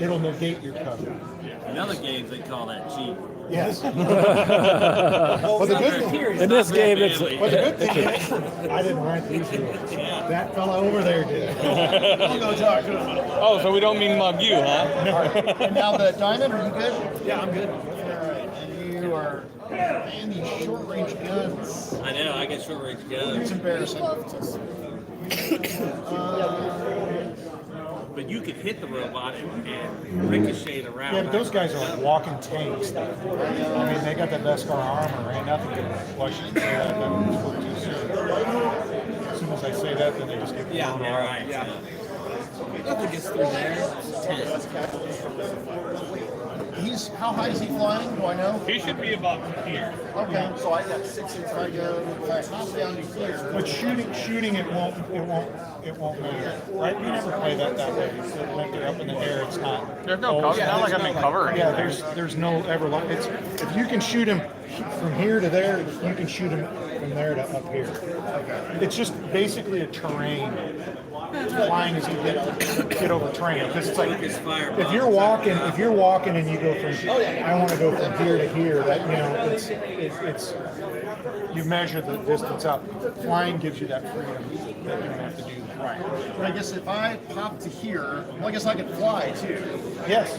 [SPEAKER 3] it'll negate your cover.
[SPEAKER 4] In other games, they call that cheap.
[SPEAKER 3] Yes. Well, the good thing,
[SPEAKER 1] In this game, it's
[SPEAKER 3] well, the good thing is, I didn't write these rules. That fella over there did.
[SPEAKER 5] I'll go talk to him.
[SPEAKER 2] Oh, so we don't mean mug you, huh?
[SPEAKER 5] And now the diamond, are you good? Yeah, I'm good. All right, and you are, man, these short range guns.
[SPEAKER 4] I know, I get short range
[SPEAKER 5] It's
[SPEAKER 4] guns.
[SPEAKER 5] embarrassing.
[SPEAKER 4] But you could hit the robot and ricochet it around.
[SPEAKER 3] Yeah, but those guys are like walking tanks. I mean, they got the best car armor. Ain't nothing can flush it. As soon as I say that, then they just get
[SPEAKER 4] Yeah,
[SPEAKER 3] blown
[SPEAKER 4] yeah,
[SPEAKER 3] off.
[SPEAKER 4] right. Yeah. Nothing gets through there. 10.
[SPEAKER 5] How high is he flying? Do I know?
[SPEAKER 2] He should be about here.
[SPEAKER 5] Okay, so I got 6 inch. I go top down to here.
[SPEAKER 3] But shooting it won't matter. Right? We never play that way. So when they're up in the air, it's not.
[SPEAKER 2] There's no cover. It's not like I'm in cover or
[SPEAKER 3] Yeah,
[SPEAKER 2] anything.
[SPEAKER 3] there's no ever. It's if you can shoot him from here to there, you can shoot him from there to up here. It's just basically a terrain flying is you get overtrained because it's like if you're walking and you go from I want to go from here to here, that it's you measure the distance up. Flying gives you that freedom that you don't have to do.
[SPEAKER 5] Right. But I guess if I pop to here, well, I guess I could fly too.
[SPEAKER 3] Yes.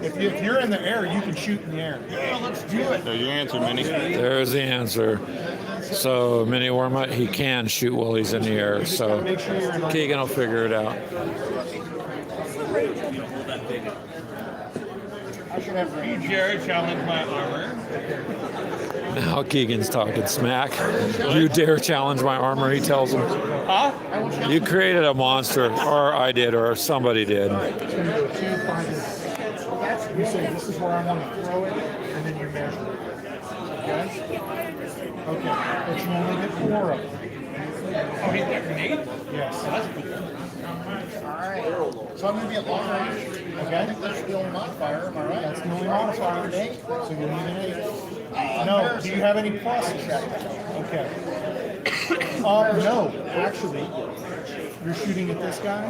[SPEAKER 3] If you're in the air, you can shoot in the air.
[SPEAKER 5] Well, let's do it.
[SPEAKER 2] So your answer, Minnie.
[SPEAKER 1] There's the answer. So Mini Wormut, he can shoot while he's in the air. So Keegan will figure it out.
[SPEAKER 2] You dare challenge my armor?
[SPEAKER 1] Now Keegan's talking smack. You dare challenge my armor, he tells him.
[SPEAKER 2] Huh?
[SPEAKER 1] You created a monster, or I did, or somebody did.
[SPEAKER 3] You say this is where I want to throw it, and then you measure it. Okay? Okay. But you only get 4 of them.
[SPEAKER 2] Oh, he's got grenade?
[SPEAKER 3] Yes.
[SPEAKER 2] That's cool.
[SPEAKER 5] Alright. So I'm going to be at long range. Okay. I think that's the only modifier, am I right?
[SPEAKER 3] That's the only modifier. So you need an 8. No. Do you have any pluses? Okay. No. Actually, you're shooting at this guy.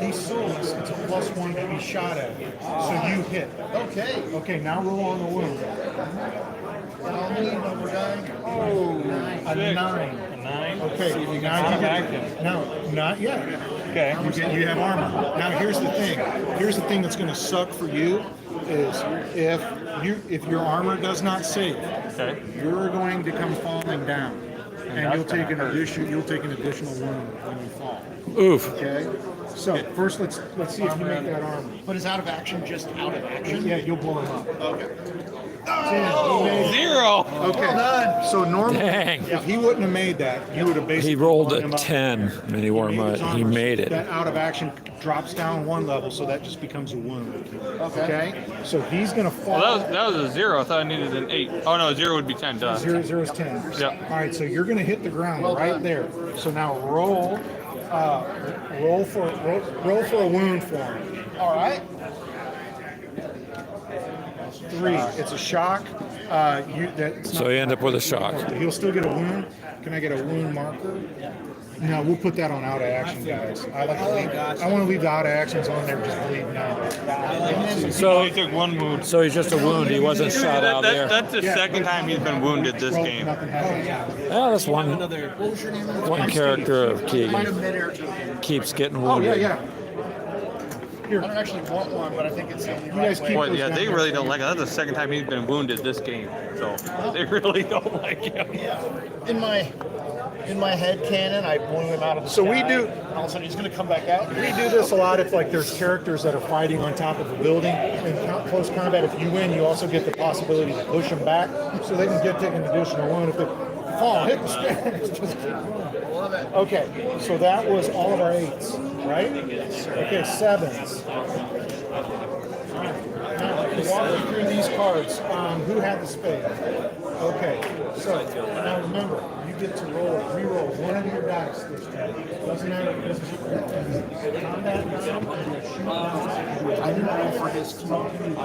[SPEAKER 3] He souls. It's a +1 to be shot at. So you hit.
[SPEAKER 5] Okay.
[SPEAKER 3] Okay. Now roll on the wound.
[SPEAKER 5] And I'll need when we're done.
[SPEAKER 3] Oh, a 9.
[SPEAKER 2] 9.
[SPEAKER 3] Okay. Now you get. No, not yet.
[SPEAKER 2] Okay.
[SPEAKER 3] You have armor. Now here's the thing. Here's the thing that's going to suck for you is if your armor does not save,
[SPEAKER 2] Okay.
[SPEAKER 3] you're going to come falling down, and you'll take an additional wound when you fall.
[SPEAKER 1] Oof.
[SPEAKER 3] Okay. So first, let's see if you make that armor.
[SPEAKER 5] But is out of action just out of action?
[SPEAKER 3] Yeah, you'll blow him up.
[SPEAKER 5] Okay.
[SPEAKER 2] 0.
[SPEAKER 3] Okay. So normally,
[SPEAKER 1] Dang.
[SPEAKER 3] if he wouldn't have made that, you would have basically
[SPEAKER 1] He rolled
[SPEAKER 3] blown
[SPEAKER 1] a
[SPEAKER 3] him up.
[SPEAKER 1] 10, Mini Wormut. He made it.
[SPEAKER 3] That out of action drops down 1 level, so that just becomes a wound. Okay. So he's gonna fall.
[SPEAKER 2] Well, that was a 0. I thought I needed an 8. Oh, no, 0 would be 10. Duh.
[SPEAKER 3] 0, 0 is 10.
[SPEAKER 2] Yep.
[SPEAKER 3] All right, so you're gonna hit the ground right there. So now roll for a wound for him.
[SPEAKER 5] All right.
[SPEAKER 3] 3. It's a shock.
[SPEAKER 1] So you end up with a shock.
[SPEAKER 3] He'll still get a wound. Can I get a wound marker? No, we'll put that on out of action, guys. I want to leave the out of actions on there. Just bleed now.
[SPEAKER 2] So he took 1 wound.
[SPEAKER 1] So he's just a wound. He wasn't shot out there.
[SPEAKER 2] That's the second time he's been wounded this game.
[SPEAKER 3] Nothing happens.
[SPEAKER 1] Yeah, that's one character of Keegan. Keeps getting
[SPEAKER 3] Oh yeah,
[SPEAKER 1] wounded.
[SPEAKER 3] yeah.
[SPEAKER 5] I don't actually want one, but I think it's the only
[SPEAKER 3] You guys
[SPEAKER 5] right
[SPEAKER 3] keep
[SPEAKER 5] way.
[SPEAKER 2] Boy, yeah, they really don't like it. That's the second time he's been wounded this game. So they really don't like him.
[SPEAKER 5] In my head canon, I blew him out of the
[SPEAKER 3] So we
[SPEAKER 5] sky,
[SPEAKER 3] do-
[SPEAKER 5] and all of a sudden he's going to come back out.
[SPEAKER 3] We do this a lot if like there's characters that are fighting on top of a building. In close combat, if you win, you also get the possibility to push them back so they can take an additional wound. If they fall, hit the Spades. Just keep going. Okay, so that was all of our 8s, right? Okay, 7s. Now, walk me through these cards. Who had the spade? Okay, so now remember, you get to re-roll 1 of your dice this time. Doesn't matter if it's combat round or a shoot round.
[SPEAKER 5] I didn't roll for his team. And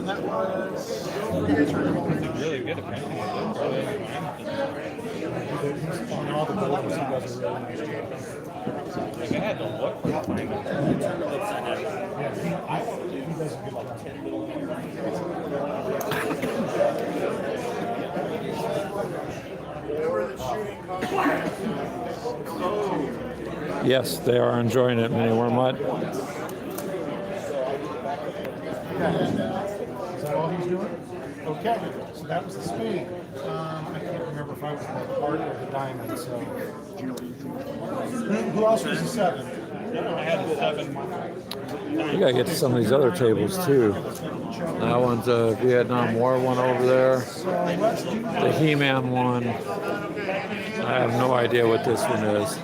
[SPEAKER 5] that was
[SPEAKER 2] Really good apparently.
[SPEAKER 3] On all the buildings, he does a really nice job.
[SPEAKER 2] Like I had to look for it.
[SPEAKER 3] Yeah, he does a good job.
[SPEAKER 1] Yes, they are enjoying it, Mini Wormut.
[SPEAKER 3] Is that all he's doing? Okay, so that was the spade. I can't remember if I was the heart or the diamond, so. Who else was the 7?
[SPEAKER 2] I had a 7.
[SPEAKER 1] You gotta get to some of these other tables too. That one's a Vietnam War one over there. The He-Man one. I have no idea what this one is.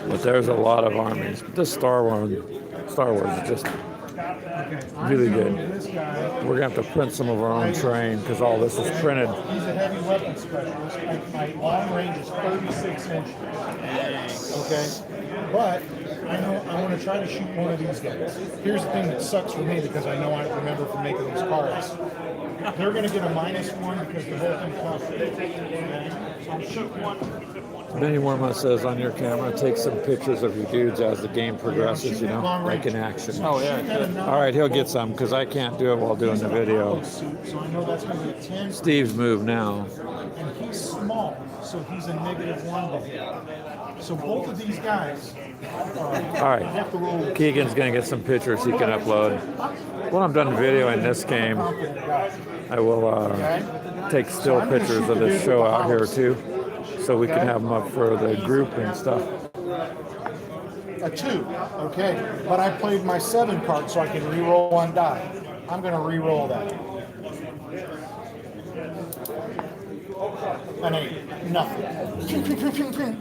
[SPEAKER 1] But there's a lot of armies. This Star Wars is just
[SPEAKER 3] I'm
[SPEAKER 1] Really
[SPEAKER 3] gonna
[SPEAKER 1] good.
[SPEAKER 3] move this guy.
[SPEAKER 1] We're gonna have to print some of our own terrain because all this is printed.
[SPEAKER 3] He's a heavy weapon specialist. My long range is 36 inches. Okay, but I know I want to try to shoot one of these guys. Here's the thing that sucks for me because I know I remember from making these cards. They're going to get a -1 because the whole thing costs. Okay? So I'm shooting one.
[SPEAKER 1] Benny Worma says on your camera, take some pictures of your dudes as the game progresses, you know, like in action.
[SPEAKER 2] Oh, yeah.
[SPEAKER 1] All right, he'll get some because I can't do it while doing the video.
[SPEAKER 3] So I know that's going to be a 10.
[SPEAKER 1] Steve's move now.
[SPEAKER 3] And he's small, so he's a -1 to hit. So both of these guys
[SPEAKER 1] All right,
[SPEAKER 3] have to roll.
[SPEAKER 1] Keegan's gonna get some pictures he can upload. When I'm done videoing this game, I will take still pictures of this show out here too, so we can have them up for the group and stuff.
[SPEAKER 3] A 2, okay. But I played my 7 card so I can re-roll one die. I'm going to re-roll that. An 8, nothing.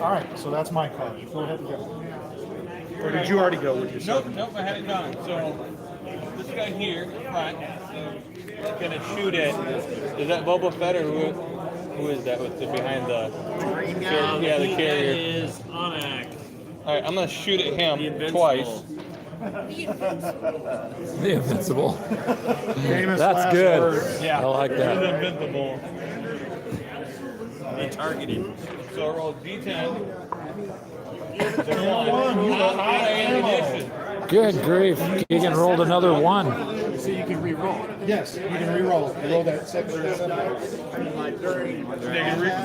[SPEAKER 3] All right, so that's my card. Go ahead and go. Or did you already go with your 7?
[SPEAKER 2] Nope, I had it done. So this guy here, front, gonna shoot it. Is that Boba Fett or who is that with the behind the
[SPEAKER 5] Green guy?
[SPEAKER 2] yeah, the
[SPEAKER 4] That
[SPEAKER 2] carrier?
[SPEAKER 4] is Anak.
[SPEAKER 2] All right, I'm gonna shoot at
[SPEAKER 4] The
[SPEAKER 2] him
[SPEAKER 4] Invincible.
[SPEAKER 2] twice.
[SPEAKER 1] The Invincible.
[SPEAKER 3] Famous
[SPEAKER 1] That's
[SPEAKER 3] last
[SPEAKER 1] good.
[SPEAKER 3] words.
[SPEAKER 1] I like that.
[SPEAKER 2] Invincible.
[SPEAKER 4] Be targeted.
[SPEAKER 2] So I roll D10.
[SPEAKER 3] One, you got high
[SPEAKER 2] Ammunition.
[SPEAKER 1] Good grief, Keegan rolled another 1.
[SPEAKER 5] So you can re-roll.
[SPEAKER 3] Yes, you can re-roll. You roll that 6 or that 7.
[SPEAKER 2] So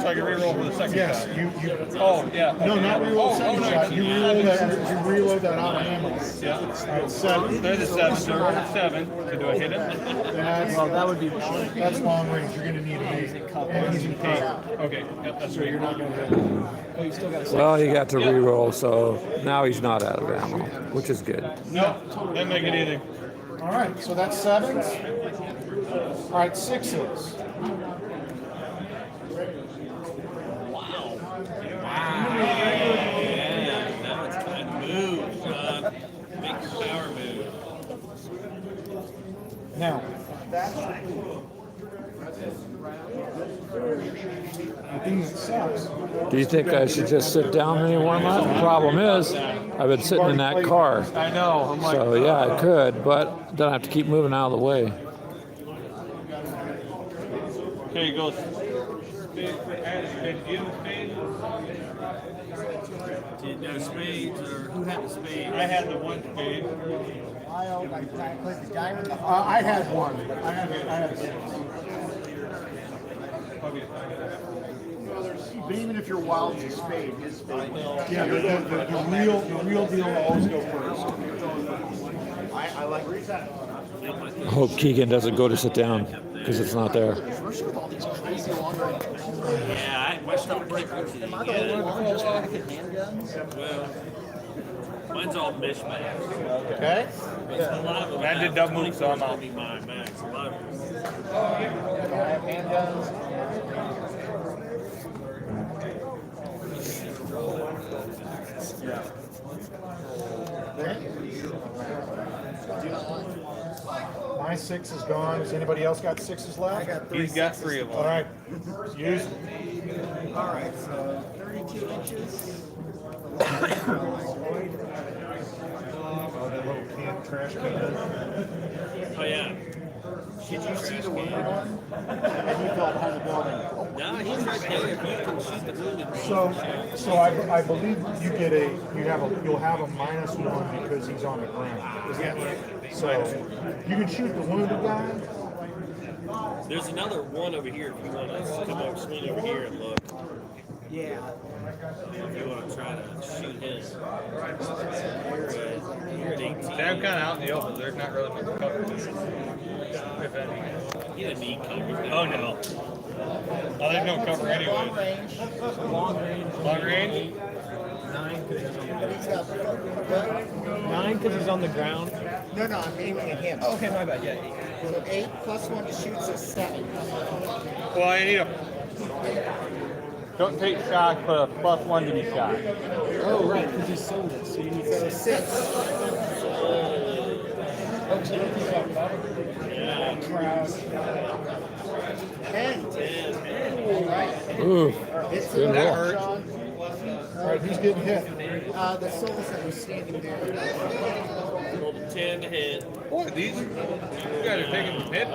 [SPEAKER 2] I can re-roll for the second
[SPEAKER 3] Yes,
[SPEAKER 2] shot.
[SPEAKER 3] you.
[SPEAKER 2] Oh, yeah.
[SPEAKER 3] No, not re-roll second
[SPEAKER 2] no,
[SPEAKER 3] shot. You reload that out of ammo.
[SPEAKER 2] Yeah.
[SPEAKER 3] It's 7.
[SPEAKER 2] There's a 7. So I roll a 7. So do I hit it?
[SPEAKER 3] That would be that's long range. You're going to need an 8. And he's in cover.
[SPEAKER 2] Okay. Yep, that's
[SPEAKER 3] So
[SPEAKER 2] right.
[SPEAKER 3] you're not going to hit. Oh, you still got a
[SPEAKER 1] Well, he got to re-roll, so now he's not out of ammo, which is good.
[SPEAKER 2] Nope. Didn't make it easy.
[SPEAKER 3] All right, so that's 7s. All right, 6s.
[SPEAKER 4] Yeah, now it's time to move, Sean. Make the power move.
[SPEAKER 3] Now, the thing that sucks.
[SPEAKER 1] Do you think I should just sit down and warm up? The problem is, I've been sitting in that car.
[SPEAKER 2] I know. I'm like,
[SPEAKER 1] So yeah, I could, but then I have to keep moving out of the way.
[SPEAKER 2] here you go. Spade, did you have a spade?
[SPEAKER 4] Did no spades, or who had the spades?
[SPEAKER 2] I had the one spade.
[SPEAKER 5] I played the diamond.
[SPEAKER 3] I had 1. I had 6.
[SPEAKER 5] But even if you're wild as a spade, his spade.
[SPEAKER 3] Yeah, the real deal will always go first.
[SPEAKER 5] I like
[SPEAKER 1] I hope Keegan doesn't go to sit down because it's not there.
[SPEAKER 5] first with all these crazy long range.
[SPEAKER 4] Yeah, my stuff breaks into
[SPEAKER 5] Am I the only one who just packing handguns?
[SPEAKER 4] Well, mine's all mishmash.
[SPEAKER 3] Okay?
[SPEAKER 4] A lot of them
[SPEAKER 2] I did
[SPEAKER 4] have
[SPEAKER 2] double move, so I'm
[SPEAKER 4] 24
[SPEAKER 2] out.
[SPEAKER 4] be my max. A lot of them.
[SPEAKER 5] I have handguns.
[SPEAKER 3] My 6 is gone. Has anybody else got 6s left?
[SPEAKER 2] He's got 3 of them.
[SPEAKER 3] All right. Use.
[SPEAKER 5] All right, so 32 inches.
[SPEAKER 3] Oh, that little can, trash can.
[SPEAKER 4] Oh, yeah.
[SPEAKER 5] Did you see the wounded one? And you fell behind the building.
[SPEAKER 4] No, he's right there. If you can shoot the wounded man.
[SPEAKER 3] So I believe you'll have a -1 because he's on the ground. Is that right? So you can shoot the wounded guy.
[SPEAKER 4] There's another one over here if you want to come over, swing over here and look.
[SPEAKER 5] Yeah.
[SPEAKER 4] If you want to try to shoot him. You're at 18.
[SPEAKER 2] They're kind of out in the open. There's not really much cover. If any.
[SPEAKER 4] He doesn't need cover.
[SPEAKER 2] Oh, no. Oh, there's no cover anyway.
[SPEAKER 5] Long range. Long range.
[SPEAKER 2] Long range?
[SPEAKER 5] 9
[SPEAKER 3] because he's on the ground.
[SPEAKER 5] No, I'm aiming at him.
[SPEAKER 3] Okay, my bad. Yeah.
[SPEAKER 5] So 8 plus 1 to shoot, so 7.
[SPEAKER 2] Well, I need a. Don't take shots, but a +1 to be shot.
[SPEAKER 3] Oh, right, because he sold it. So you need
[SPEAKER 5] So 6.
[SPEAKER 1] Ooh,
[SPEAKER 6] It's
[SPEAKER 1] good
[SPEAKER 6] that
[SPEAKER 1] roll.
[SPEAKER 6] hurt.
[SPEAKER 3] All right, who's getting hit?
[SPEAKER 6] The soul that was standing there.
[SPEAKER 4] Rolled a 10 to hit.
[SPEAKER 2] Boy, these you guys are taking the hit.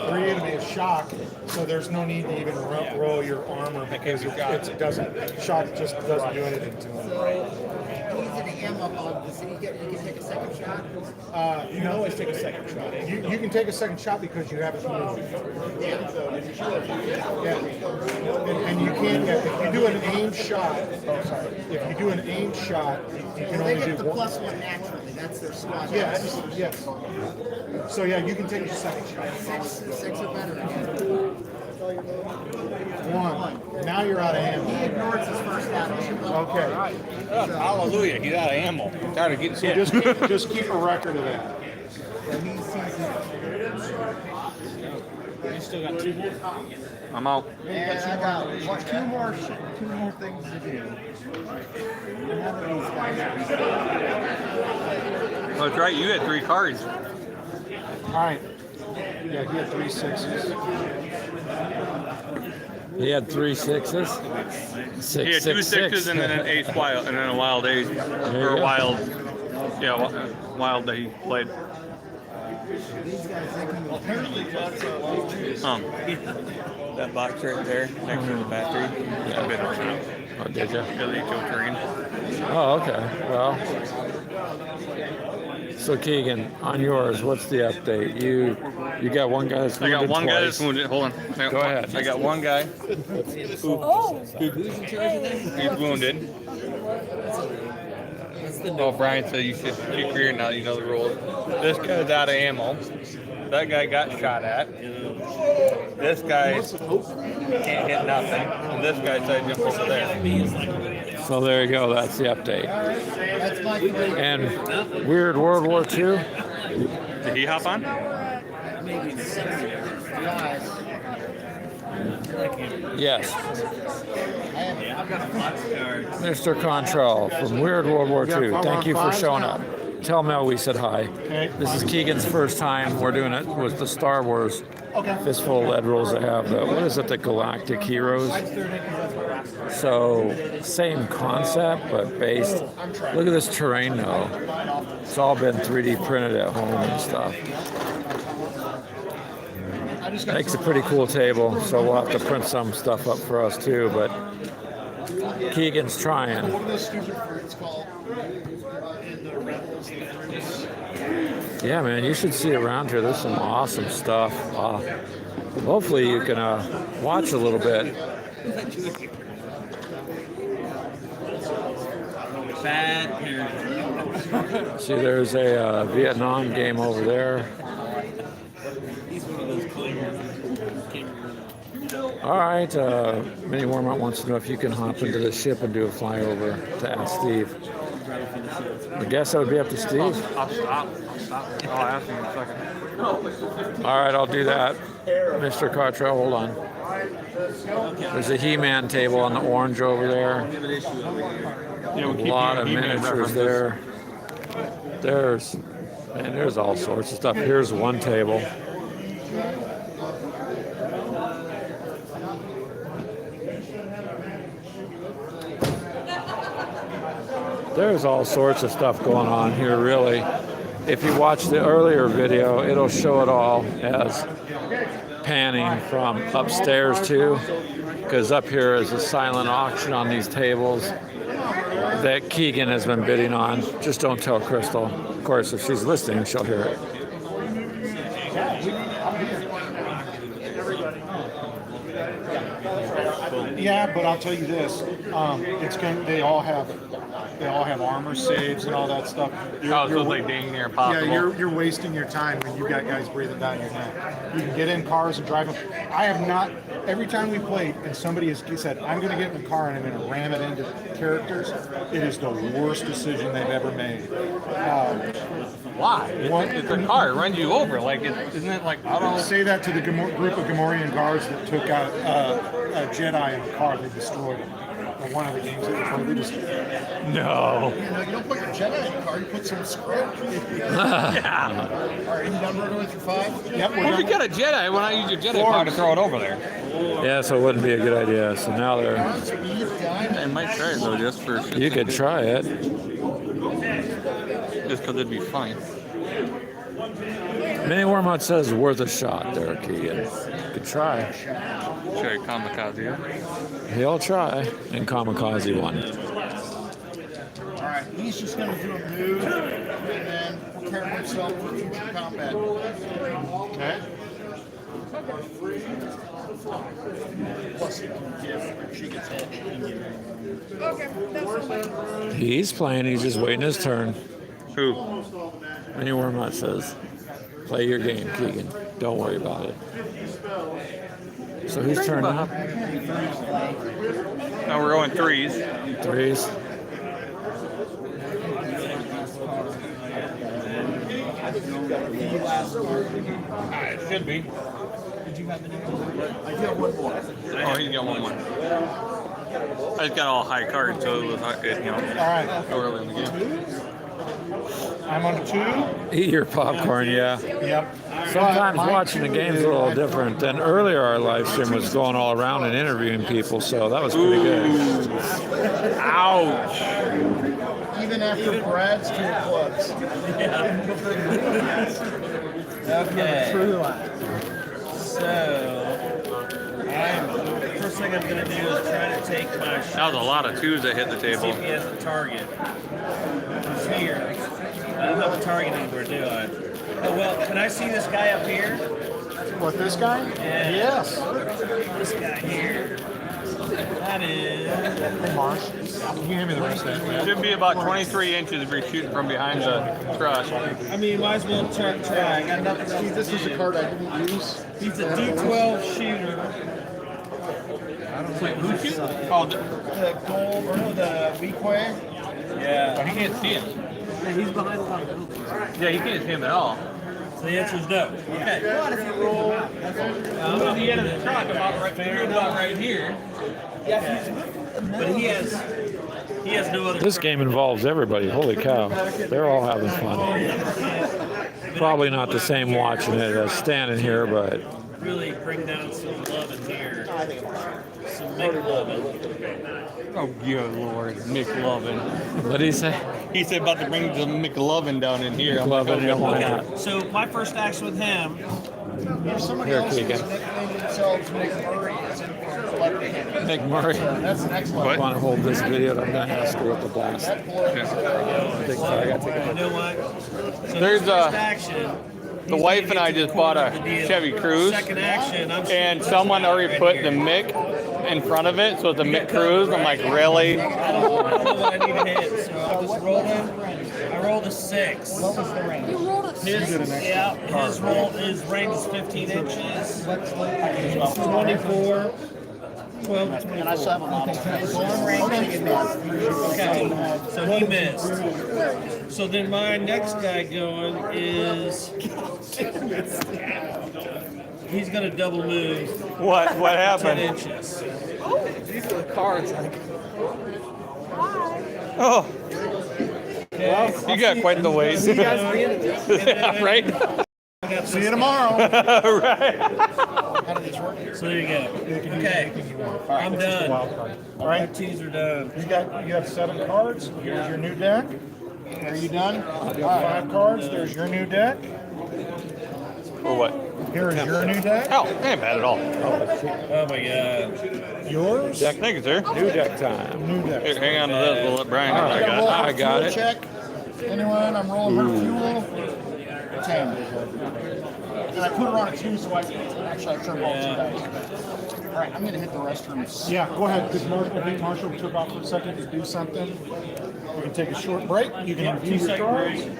[SPEAKER 3] 3 to be a shock, so there's no need to even roll your armor because it doesn't. Shock just doesn't do anything to him.
[SPEAKER 6] So he's an ammo hog. So you can take a second shot.
[SPEAKER 3] You can always take a second shot. You can take a second shot because you haven't moved.
[SPEAKER 6] Yeah.
[SPEAKER 3] Yeah. And you can't. If you do an aimed shot, if you do an aimed shot, you can
[SPEAKER 6] They
[SPEAKER 3] only do
[SPEAKER 6] get the
[SPEAKER 3] one.
[SPEAKER 6] +1 naturally. That's their squad.
[SPEAKER 3] Yes. Yes. So yeah, you can take a second shot.
[SPEAKER 6] Six or better.
[SPEAKER 3] One. Now you're out of
[SPEAKER 6] He
[SPEAKER 3] ammo.
[SPEAKER 6] ignores his first action.
[SPEAKER 3] Okay.
[SPEAKER 2] Hallelujah, he's out of ammo. Tired of getting
[SPEAKER 3] So
[SPEAKER 2] hit.
[SPEAKER 3] just keep a record of that.
[SPEAKER 6] He sees it.
[SPEAKER 4] You still got 2 more?
[SPEAKER 2] I'm out.
[SPEAKER 6] And I got two more things to do. None of these guys
[SPEAKER 2] Well, that's right, you had 3 cards.
[SPEAKER 3] All right. Yeah, he had 3 6s.
[SPEAKER 1] He had 3 6s. Six,
[SPEAKER 2] He had 2
[SPEAKER 1] six,
[SPEAKER 2] 6s
[SPEAKER 1] six.
[SPEAKER 2] and then an ace wild, and then a wild ace,
[SPEAKER 1] you
[SPEAKER 2] or a
[SPEAKER 1] go.
[SPEAKER 2] wild, yeah, wild that he played. That box right there next to the battery.
[SPEAKER 1] Yeah.
[SPEAKER 2] I've been working out.
[SPEAKER 1] Oh, did you?
[SPEAKER 2] Illegal terrain.
[SPEAKER 1] Oh, okay. Well, so Keegan, on yours, what's the update? You got one guy that's
[SPEAKER 2] I got
[SPEAKER 1] wounded
[SPEAKER 2] one guy that's
[SPEAKER 1] twice.
[SPEAKER 2] wounded. Hold on.
[SPEAKER 1] Go ahead.
[SPEAKER 2] I got one guy.
[SPEAKER 8] Oh.
[SPEAKER 2] He's wounded. Oh, Brian said you should keep your ear now. You know the rules. This guy's out of ammo. That guy got shot at. This guy can't hit nothing. And this guy tried to jump over there.
[SPEAKER 1] So there you go. That's the update.
[SPEAKER 6] That's my friend.
[SPEAKER 1] And weird World War II.
[SPEAKER 2] Did he hop on?
[SPEAKER 1] Yes. Mr. Contrell from Weird World War II. Thank you for showing up. Tell Mel we said hi. This is Keegan's first time. We're doing it with the Star Wars Fistful of Lead rules that have the, what is it, the Galactic Heroes. So same concept, but based. Look at this terrain though. It's all been 3D printed at home and stuff. Makes a pretty cool table, so we'll have to print some stuff up for us too, but Keegan's trying.
[SPEAKER 6] What are those stupid fruits called? In the Rebels, the fruits.
[SPEAKER 1] Yeah, man, you should see around here. There's some awesome stuff. Hopefully you can watch a little bit.
[SPEAKER 4] Bad parent.
[SPEAKER 1] See, there's a Vietnam game over there.
[SPEAKER 4] He's one of those claimers.
[SPEAKER 1] All right, Mini Warmount wants to know if you can hop into the ship and do a flyover to ask Steve. I guess that would be up to Steve.
[SPEAKER 2] I'll stop. I'll ask him in a second.
[SPEAKER 1] All right, I'll do that. Mr. Cottrell, hold on. There's a He-Man table on the orange over there.
[SPEAKER 2] Yeah,
[SPEAKER 1] A lot of miniatures there. There's all sorts of stuff. Here's one table. There's all sorts of stuff going on here, really. If you watch the earlier video, it'll show it all as panning from upstairs too, because up here is a silent auction on these tables that Keegan has been bidding on. Just don't tell Crystal. Of course, if she's listening, she'll hear it.
[SPEAKER 3] Yeah, but I'll tell you this: it's going. They all have armor saves and all that stuff.
[SPEAKER 2] So like dang near impossible.
[SPEAKER 3] Yeah, you're wasting your time when you got guys breathing down your neck. You can get in cars and drive them. I have not. Every time we played and somebody has said, "I'm going to get in the car and I'm going to ram it into characters," it is the worst decision they've ever made.
[SPEAKER 2] Why? It's a car. It runs you over. Like, isn't it like auto?
[SPEAKER 3] Say that to the group of Gamorrean guards that took out a Jedi in a car. They destroyed him. one of the games that we played. We just
[SPEAKER 1] No.
[SPEAKER 5] You know, you don't put your Jedi in the car, you put some script. Alright, you done running with your 5?
[SPEAKER 3] yep, we're
[SPEAKER 2] Well, if you
[SPEAKER 3] done.
[SPEAKER 2] got a Jedi, why not use your Jedi pod to throw it over there?
[SPEAKER 1] Yeah, so it wouldn't be a good idea. So now they're.
[SPEAKER 5] Speed, diamond.
[SPEAKER 2] I might try it though, just for
[SPEAKER 1] You could try it.
[SPEAKER 2] just because it'd be funny.
[SPEAKER 1] Mini Wormhut says worth a shot there, Keegan. You could try.
[SPEAKER 2] Sure, kamikaze.
[SPEAKER 1] He'll try in Kamikaze 1.
[SPEAKER 5] Alright, he's just going to do a move and then prepare himself for future combat.
[SPEAKER 3] Okay.
[SPEAKER 5] Plus, he can give, she gets hit.
[SPEAKER 8] Okay, that's fine.
[SPEAKER 1] He's playing, he's just waiting his turn.
[SPEAKER 2] Who?
[SPEAKER 1] Mini Wormhut says, play your game, Keegan. Don't worry about it. So whose turn now?
[SPEAKER 2] Now we're going 3s.
[SPEAKER 1] 3s.
[SPEAKER 2] It should be. Oh, he's got one more. I just got all high cards, so it was
[SPEAKER 3] Alright.
[SPEAKER 2] early in the game.
[SPEAKER 3] I'm on a 2.
[SPEAKER 1] Eat your popcorn, yeah.
[SPEAKER 3] Yep.
[SPEAKER 1] Sometimes watching the game's a little different than earlier. Our live stream was going all around and interviewing people, so that was pretty good.
[SPEAKER 2] Ouch!
[SPEAKER 5] Even after Brad's 2 clubs.
[SPEAKER 6] Okay. So, first thing I'm going to do is try to take my
[SPEAKER 2] That was a lot of 2s that hit the
[SPEAKER 6] see
[SPEAKER 2] table.
[SPEAKER 6] if he has a target. He's here. I don't have a target anywhere, do I? Oh, well, can I see this guy up here?
[SPEAKER 3] What, this guy?
[SPEAKER 6] Yeah.
[SPEAKER 3] Yes.
[SPEAKER 6] This guy here. That is...
[SPEAKER 3] Hey, Marsh. Can you hand me the rest of that?
[SPEAKER 2] Should be about 23 inches if you're shooting from behind the truss.
[SPEAKER 6] I mean, might as well try. I got nothing.
[SPEAKER 5] See, this is a card I didn't use.
[SPEAKER 6] He's a D12 shooter.
[SPEAKER 2] Wait, who shoots? Oh,
[SPEAKER 5] The gold, or no, the weak way.
[SPEAKER 6] Yeah.
[SPEAKER 2] he can't see him.
[SPEAKER 6] He's behind a lot of buildings.
[SPEAKER 2] Yeah, he can't see him at all.
[SPEAKER 6] So the answer is no. Okay.
[SPEAKER 2] I'm on the end of the truck, about right here.
[SPEAKER 6] But he has no other.
[SPEAKER 1] This game involves everybody. Holy cow. They're all having fun. Probably not the same watching it as standing here, but
[SPEAKER 6] Really bring down some love in here. Some McLovin.
[SPEAKER 2] Oh, good lord, McLovin.
[SPEAKER 1] what did he say?
[SPEAKER 2] He said about to bring the McLovin down in here. I'm like,
[SPEAKER 1] McLovin, yeah, why
[SPEAKER 2] okay.
[SPEAKER 1] not?
[SPEAKER 6] So my first action with him.
[SPEAKER 5] There's somebody
[SPEAKER 1] Here,
[SPEAKER 5] else who's
[SPEAKER 1] Keegan.
[SPEAKER 5] nicknamed themselves McMurray.
[SPEAKER 1] McMurray.
[SPEAKER 5] That's the next
[SPEAKER 1] I
[SPEAKER 5] one.
[SPEAKER 1] want to hold this video. I'm going to ask her what the blast.
[SPEAKER 5] That blows.
[SPEAKER 1] I got to take
[SPEAKER 6] You know what? So
[SPEAKER 2] There's
[SPEAKER 6] his first action.
[SPEAKER 2] The wife and I just bought a Chevy Cruze,
[SPEAKER 6] Second action.
[SPEAKER 2] and someone already put the Mick in front of it, so it's a Mick Cruze. I'm like, really?
[SPEAKER 6] I don't know what I need to hit, so I'll just roll him. I rolled a 6.
[SPEAKER 8] You rolled a 6.
[SPEAKER 6] His range is 15 inches. 24. 12 to 24.
[SPEAKER 5] And I still have a lot of
[SPEAKER 6] Okay, so he missed. So then my next guy going is... He's going to double move
[SPEAKER 2] What
[SPEAKER 6] 10
[SPEAKER 2] happened?
[SPEAKER 6] inches.
[SPEAKER 2] These are the cards.
[SPEAKER 8] Hi.
[SPEAKER 2] Oh, you got quite the weight. Yeah, right?
[SPEAKER 5] See you tomorrow.
[SPEAKER 2] Right.
[SPEAKER 5] How did this work?
[SPEAKER 6] So there you go. Okay, I'm done.
[SPEAKER 3] All right.
[SPEAKER 6] My teas are done.
[SPEAKER 3] You have 7 cards. Here's your new deck.
[SPEAKER 5] Are you done?
[SPEAKER 3] You have 5 cards. There's your new deck.
[SPEAKER 2] Or what?
[SPEAKER 3] Here is your new deck.
[SPEAKER 2] Oh, ain't bad at all.
[SPEAKER 6] Oh my god.
[SPEAKER 3] Yours.
[SPEAKER 2] Thank you, sir.
[SPEAKER 1] New deck time.
[SPEAKER 3] New deck.
[SPEAKER 2] Here, hang on to this. We'll let Brian know what I
[SPEAKER 5] Roll
[SPEAKER 2] got.
[SPEAKER 1] I got
[SPEAKER 5] fuel
[SPEAKER 1] it.
[SPEAKER 5] Check. Anyone? I'm rolling her fuel. 10. And I put her on a 2, so I actually I turned all 2 dice. All right, I'm gonna hit the restrooms.
[SPEAKER 3] Yeah, go ahead. Because I think Marshall took off for a second to do something. We can take a short break. You can review your
[SPEAKER 6] 2-second
[SPEAKER 3] cards.
[SPEAKER 6] break.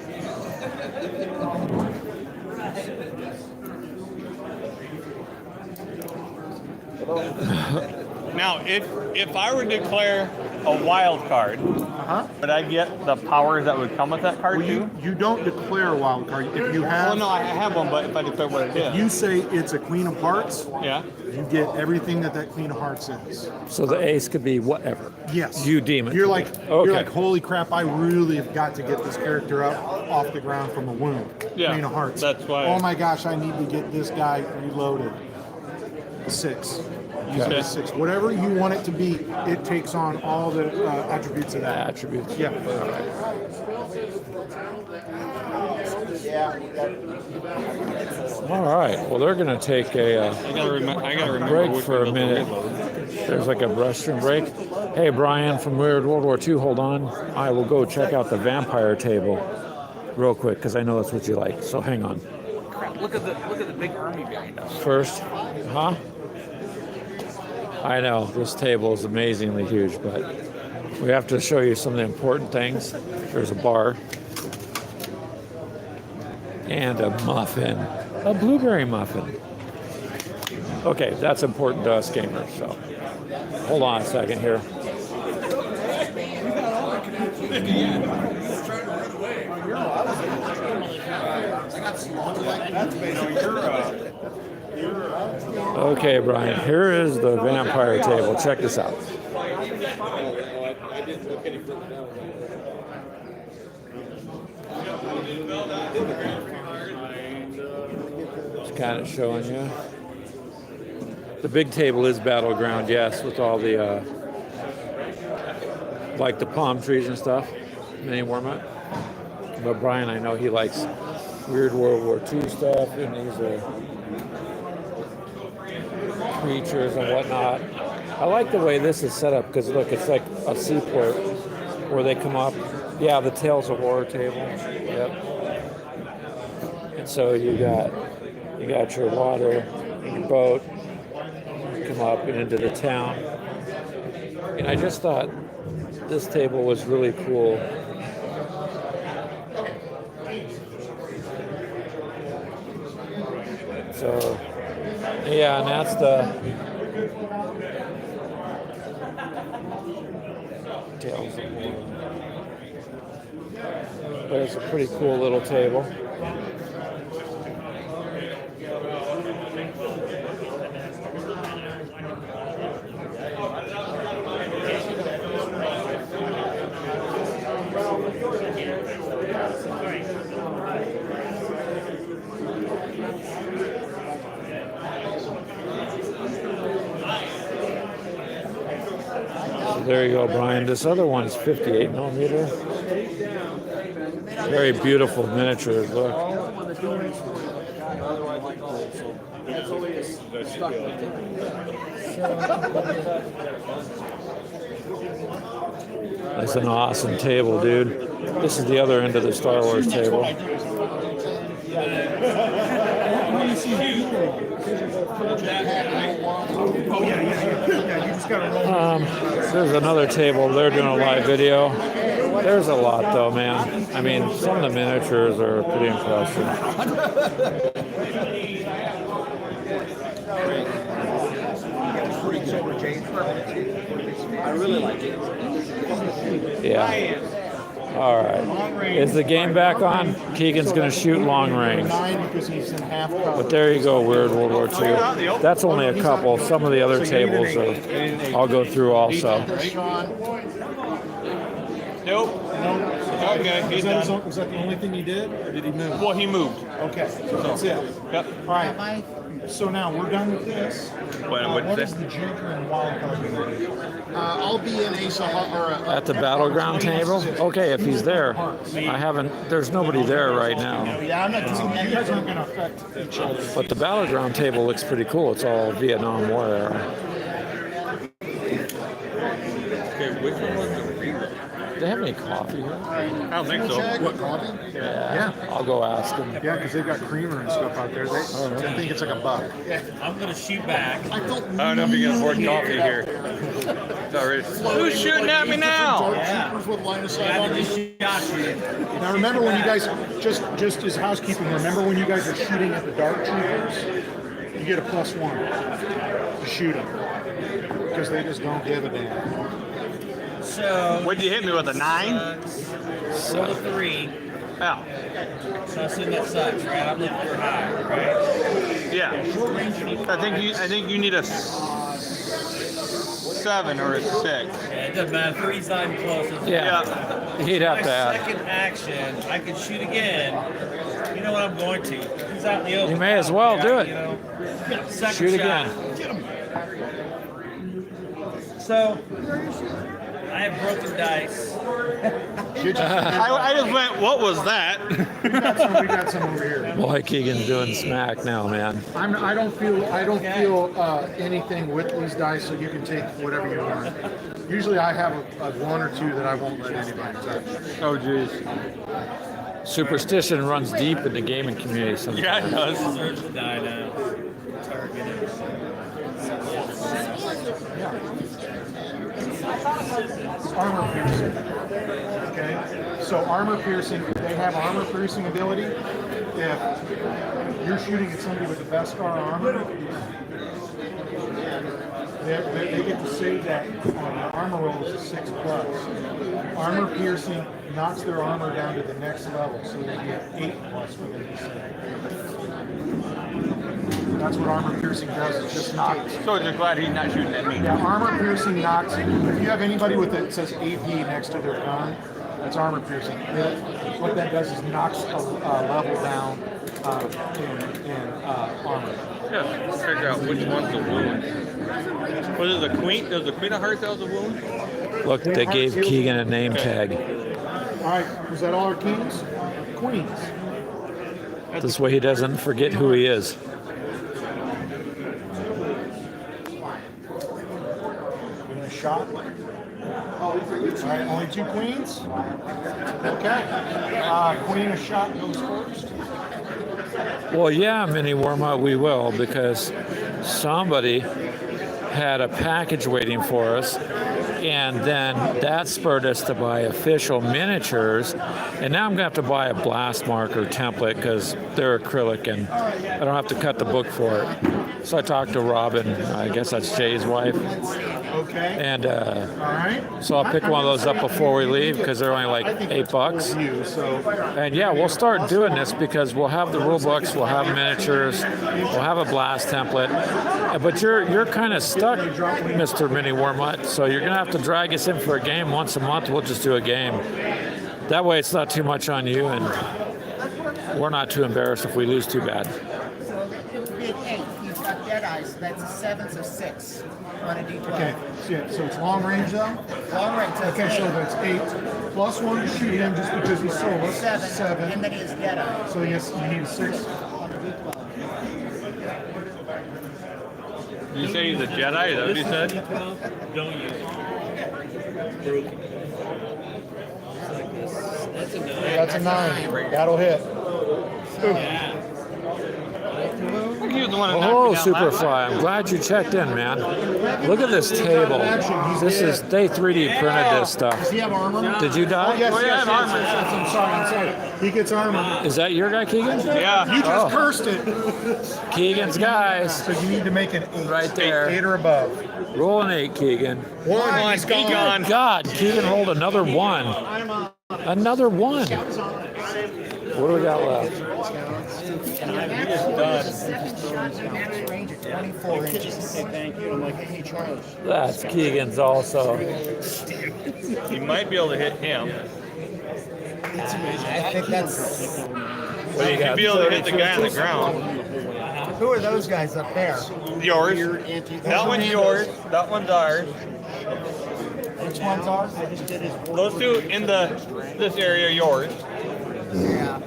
[SPEAKER 2] Now, if I were to declare a wild card, would I get the powers that would come with that card
[SPEAKER 3] Well,
[SPEAKER 2] too?
[SPEAKER 3] you don't declare a wild card. If you have,
[SPEAKER 2] Well, no, I have one, but if I declare what it is,
[SPEAKER 3] you say it's a Queen of Hearts,
[SPEAKER 2] yeah.
[SPEAKER 3] you get everything that Queen of Hearts is.
[SPEAKER 1] So the ace could be whatever.
[SPEAKER 3] Yes.
[SPEAKER 1] You deem it.
[SPEAKER 3] You're
[SPEAKER 1] to
[SPEAKER 3] like,
[SPEAKER 1] be. Okay.
[SPEAKER 3] you're like, holy crap! I really have got to get this character up off the ground from a wound.
[SPEAKER 2] Yeah,
[SPEAKER 3] Queen of Hearts.
[SPEAKER 2] that's why-
[SPEAKER 3] Oh my gosh! I need to get this guy reloaded. 6. Use it as 6. Whatever you want it to be, it takes on all the attributes of that.
[SPEAKER 1] Attributes.
[SPEAKER 3] Yeah.
[SPEAKER 1] All right. Well, they're going to take a
[SPEAKER 2] I gotta remember
[SPEAKER 1] break
[SPEAKER 2] which
[SPEAKER 1] for a
[SPEAKER 2] one does the
[SPEAKER 1] minute.
[SPEAKER 2] reload.
[SPEAKER 1] There's like a restroom break. Hey, Brian from Weird World War II, hold on. I will go check out the vampire table real quick because I know that's what you like. So hang on.
[SPEAKER 2] Crap! Look at the big army behind us.
[SPEAKER 1] First, huh? I know this table is amazingly huge, but we have to show you some of the important things. There's a bar and a muffin, a blueberry muffin. Okay, that's important to us gamers. So hold on a second here. Okay, Brian, here is the vampire table. Check this out. Just kind of showing you. The big table is battleground, yes, with all the, like the palm trees and stuff, mini warm-up. But Brian, I know he likes weird World War II stuff, and these are creatures and whatnot. I like the way this is set up because look, it's like a seaport where they come up. Yeah, the Tales of Horror table. Yep. And so you got your water, and your boat, come up and into the town. And I just thought this table was really cool. So, yeah, and that's the Tales of Horror. But it's a pretty cool little table. So there you go, Brian. This other one is 58 millimeter. Very beautiful miniatures. Look. That's an awesome table, dude. This is the other end of the Star Wars table. There's another table. They're doing a live video. There's a lot, though, man. I mean, some of the miniatures are pretty impressive.
[SPEAKER 5] I really like it.
[SPEAKER 1] Yeah. All right. Is the game back on? Keegan's going to shoot long range.
[SPEAKER 3] 9 because he's in half cover.
[SPEAKER 1] But there you go, Weird World War II. That's only a couple. Some of the other tables I'll go through also.
[SPEAKER 2] Nope. Okay, he's done.
[SPEAKER 3] Was that the only thing he did, or did he move?
[SPEAKER 2] Well, he moved.
[SPEAKER 3] Okay, so that's it.
[SPEAKER 2] Yep.
[SPEAKER 3] All right. So now we're done with this. What is the Joker and Wild Card going to do?
[SPEAKER 5] I'll be in Ace of Hearts.
[SPEAKER 1] At the battleground table? Okay, if he's there. I haven't, there's nobody there right now.
[SPEAKER 5] Yeah, I'm not
[SPEAKER 3] You guys aren't going to affect each other.
[SPEAKER 1] But the battleground table looks pretty cool. It's all Vietnam War era.
[SPEAKER 2] Okay, which one was the reload?
[SPEAKER 1] Do they have any coffee here?
[SPEAKER 2] I don't think so.
[SPEAKER 5] What, coffee?
[SPEAKER 1] Yeah. I'll go ask them.
[SPEAKER 3] Yeah, because they've got creamer and stuff out there. I think it's like $1.
[SPEAKER 6] I'm gonna shoot back.
[SPEAKER 2] I don't know if you can afford coffee here. Sorry. Who's shooting at me now?
[SPEAKER 5] With line of sight on it.
[SPEAKER 3] Now remember when you guys, just as housekeeping, remember when you guys are shooting at the Dark Troopers, you get a +1 to shoot them. Because they just don't give a damn.
[SPEAKER 6] So.
[SPEAKER 2] What'd you hit me with, a 9?
[SPEAKER 6] Roll a 3.
[SPEAKER 2] Yeah.
[SPEAKER 6] So I assume that sucks, right? I'm looking for high, right?
[SPEAKER 2] Yeah. I think you need a 7 or a 6.
[SPEAKER 6] Yeah, it doesn't matter. 3's not even close.
[SPEAKER 1] Yeah. He'd have
[SPEAKER 6] My
[SPEAKER 1] to add.
[SPEAKER 6] second action, I could shoot again. You know what I'm going to? He's out in the open.
[SPEAKER 1] You may as well do it.
[SPEAKER 6] You know? Second
[SPEAKER 1] Shoot
[SPEAKER 6] shot.
[SPEAKER 1] again.
[SPEAKER 6] So, I have broken dice.
[SPEAKER 2] I just went, what was that?
[SPEAKER 3] We got some over here.
[SPEAKER 1] Boy, Keegan's doing smack now, man.
[SPEAKER 3] I don't feel anything with these dice, so you can take whatever you want. Usually I have a 1 or 2 that I won't let anybody touch.
[SPEAKER 2] Oh, jeez.
[SPEAKER 1] Superstition runs deep in the gaming community sometimes.
[SPEAKER 2] Yeah, it does.
[SPEAKER 6] Deserves to die now. Target it.
[SPEAKER 3] Armor piercing. Okay, so armor piercing, they have armor piercing ability. If you're shooting at somebody with the Beskar armor, they get to save that on the armor roll is a 6+. Armor piercing knocks their armor down to the next level, so they get 8+ within the save. That's what armor piercing does. It just knocks.
[SPEAKER 2] So just glad he's not shooting at me.
[SPEAKER 3] Yeah, armor piercing knocks. If you have anybody with it says AP next to their gun, that's armor piercing. What that does is knocks a level down in armor.
[SPEAKER 2] Yeah, let's figure out which one's the wound. Was it the queen? Does the Queen of Hearts have the wound?
[SPEAKER 1] Look, they gave Keegan a name tag.
[SPEAKER 3] All right, was that all our kings? Queens.
[SPEAKER 1] This way he doesn't forget who he is.
[SPEAKER 3] Give it a shot. All right, only 2 queens. Okay. Queen a shot goes first.
[SPEAKER 1] Well, yeah, Mini Worma, we will, because somebody had a package waiting for us, and then that spurred us to buy official miniatures, and now I'm going to have to buy a blast marker template because they're acrylic, and I don't have to cut the book for it. So I talked to Robin, I guess that's Jay's wife,
[SPEAKER 3] Okay.
[SPEAKER 1] and
[SPEAKER 3] All right.
[SPEAKER 1] so I'll pick one of those up before we leave because they're only like $8.
[SPEAKER 3] You, so
[SPEAKER 1] And yeah, we'll start doing this because we'll have the rule books, we'll have miniatures, we'll have a blast template. But you're kind of stuck, Mr. Mini Wormut, so you're gonna have to drag us in for a game once a month. We'll just do a game. That way, it's not too much on you, and we're not too embarrassed if we lose too bad.
[SPEAKER 9] So it would be an 8. You've got Jedi, so that's a 7, so 6 on a D12.
[SPEAKER 3] okay. So it's long range though.
[SPEAKER 9] Long range, so
[SPEAKER 3] Okay, so that's 8 plus 1 to shoot him just because he's solo.
[SPEAKER 9] 7, and then he is Jedi.
[SPEAKER 3] So yes, you need a 6.
[SPEAKER 9] On a D12.
[SPEAKER 2] Did you say he's a Jedi? Is that what you said?
[SPEAKER 6] Don't use it. Broken. It's like this. That's a 9.
[SPEAKER 3] That's a 9. That'll hit.
[SPEAKER 6] Yeah.
[SPEAKER 2] He was the one that
[SPEAKER 1] Oh,
[SPEAKER 2] knocked me down last
[SPEAKER 1] Superfly, I'm glad you checked in, man. Look at this table. They 3D printed this
[SPEAKER 3] Does
[SPEAKER 1] stuff.
[SPEAKER 3] he have armor?
[SPEAKER 1] Did you die?
[SPEAKER 3] Yes,
[SPEAKER 2] Oh, yeah,
[SPEAKER 3] yes,
[SPEAKER 2] armor.
[SPEAKER 3] yes. I'm sorry. He gets armor.
[SPEAKER 1] Is that your guy, Keegan?
[SPEAKER 2] Yeah.
[SPEAKER 3] You just
[SPEAKER 1] Oh.
[SPEAKER 3] cursed it.
[SPEAKER 1] Keegan's guys.
[SPEAKER 3] So you need to make an 8.
[SPEAKER 1] Right there.
[SPEAKER 3] 8 or above.
[SPEAKER 1] Roll an 8, Keegan.
[SPEAKER 2] One, he's gone.
[SPEAKER 1] God, Keegan rolled another 1. Another 1. What do we got left?
[SPEAKER 9] Second shot, your max range at 24 inches.
[SPEAKER 6] Thank you. I'm like,
[SPEAKER 9] Hey, Charles.
[SPEAKER 1] That's Keegan's also.
[SPEAKER 2] You might be able to hit him.
[SPEAKER 9] I think that's.
[SPEAKER 1] What do you got?
[SPEAKER 2] You'd be able to hit the guy on the ground.
[SPEAKER 9] Who are those guys up there?
[SPEAKER 2] Yours. That one's yours. That one's ours.
[SPEAKER 9] Which ones are?
[SPEAKER 2] Those two in this area are yours.
[SPEAKER 9] Yeah.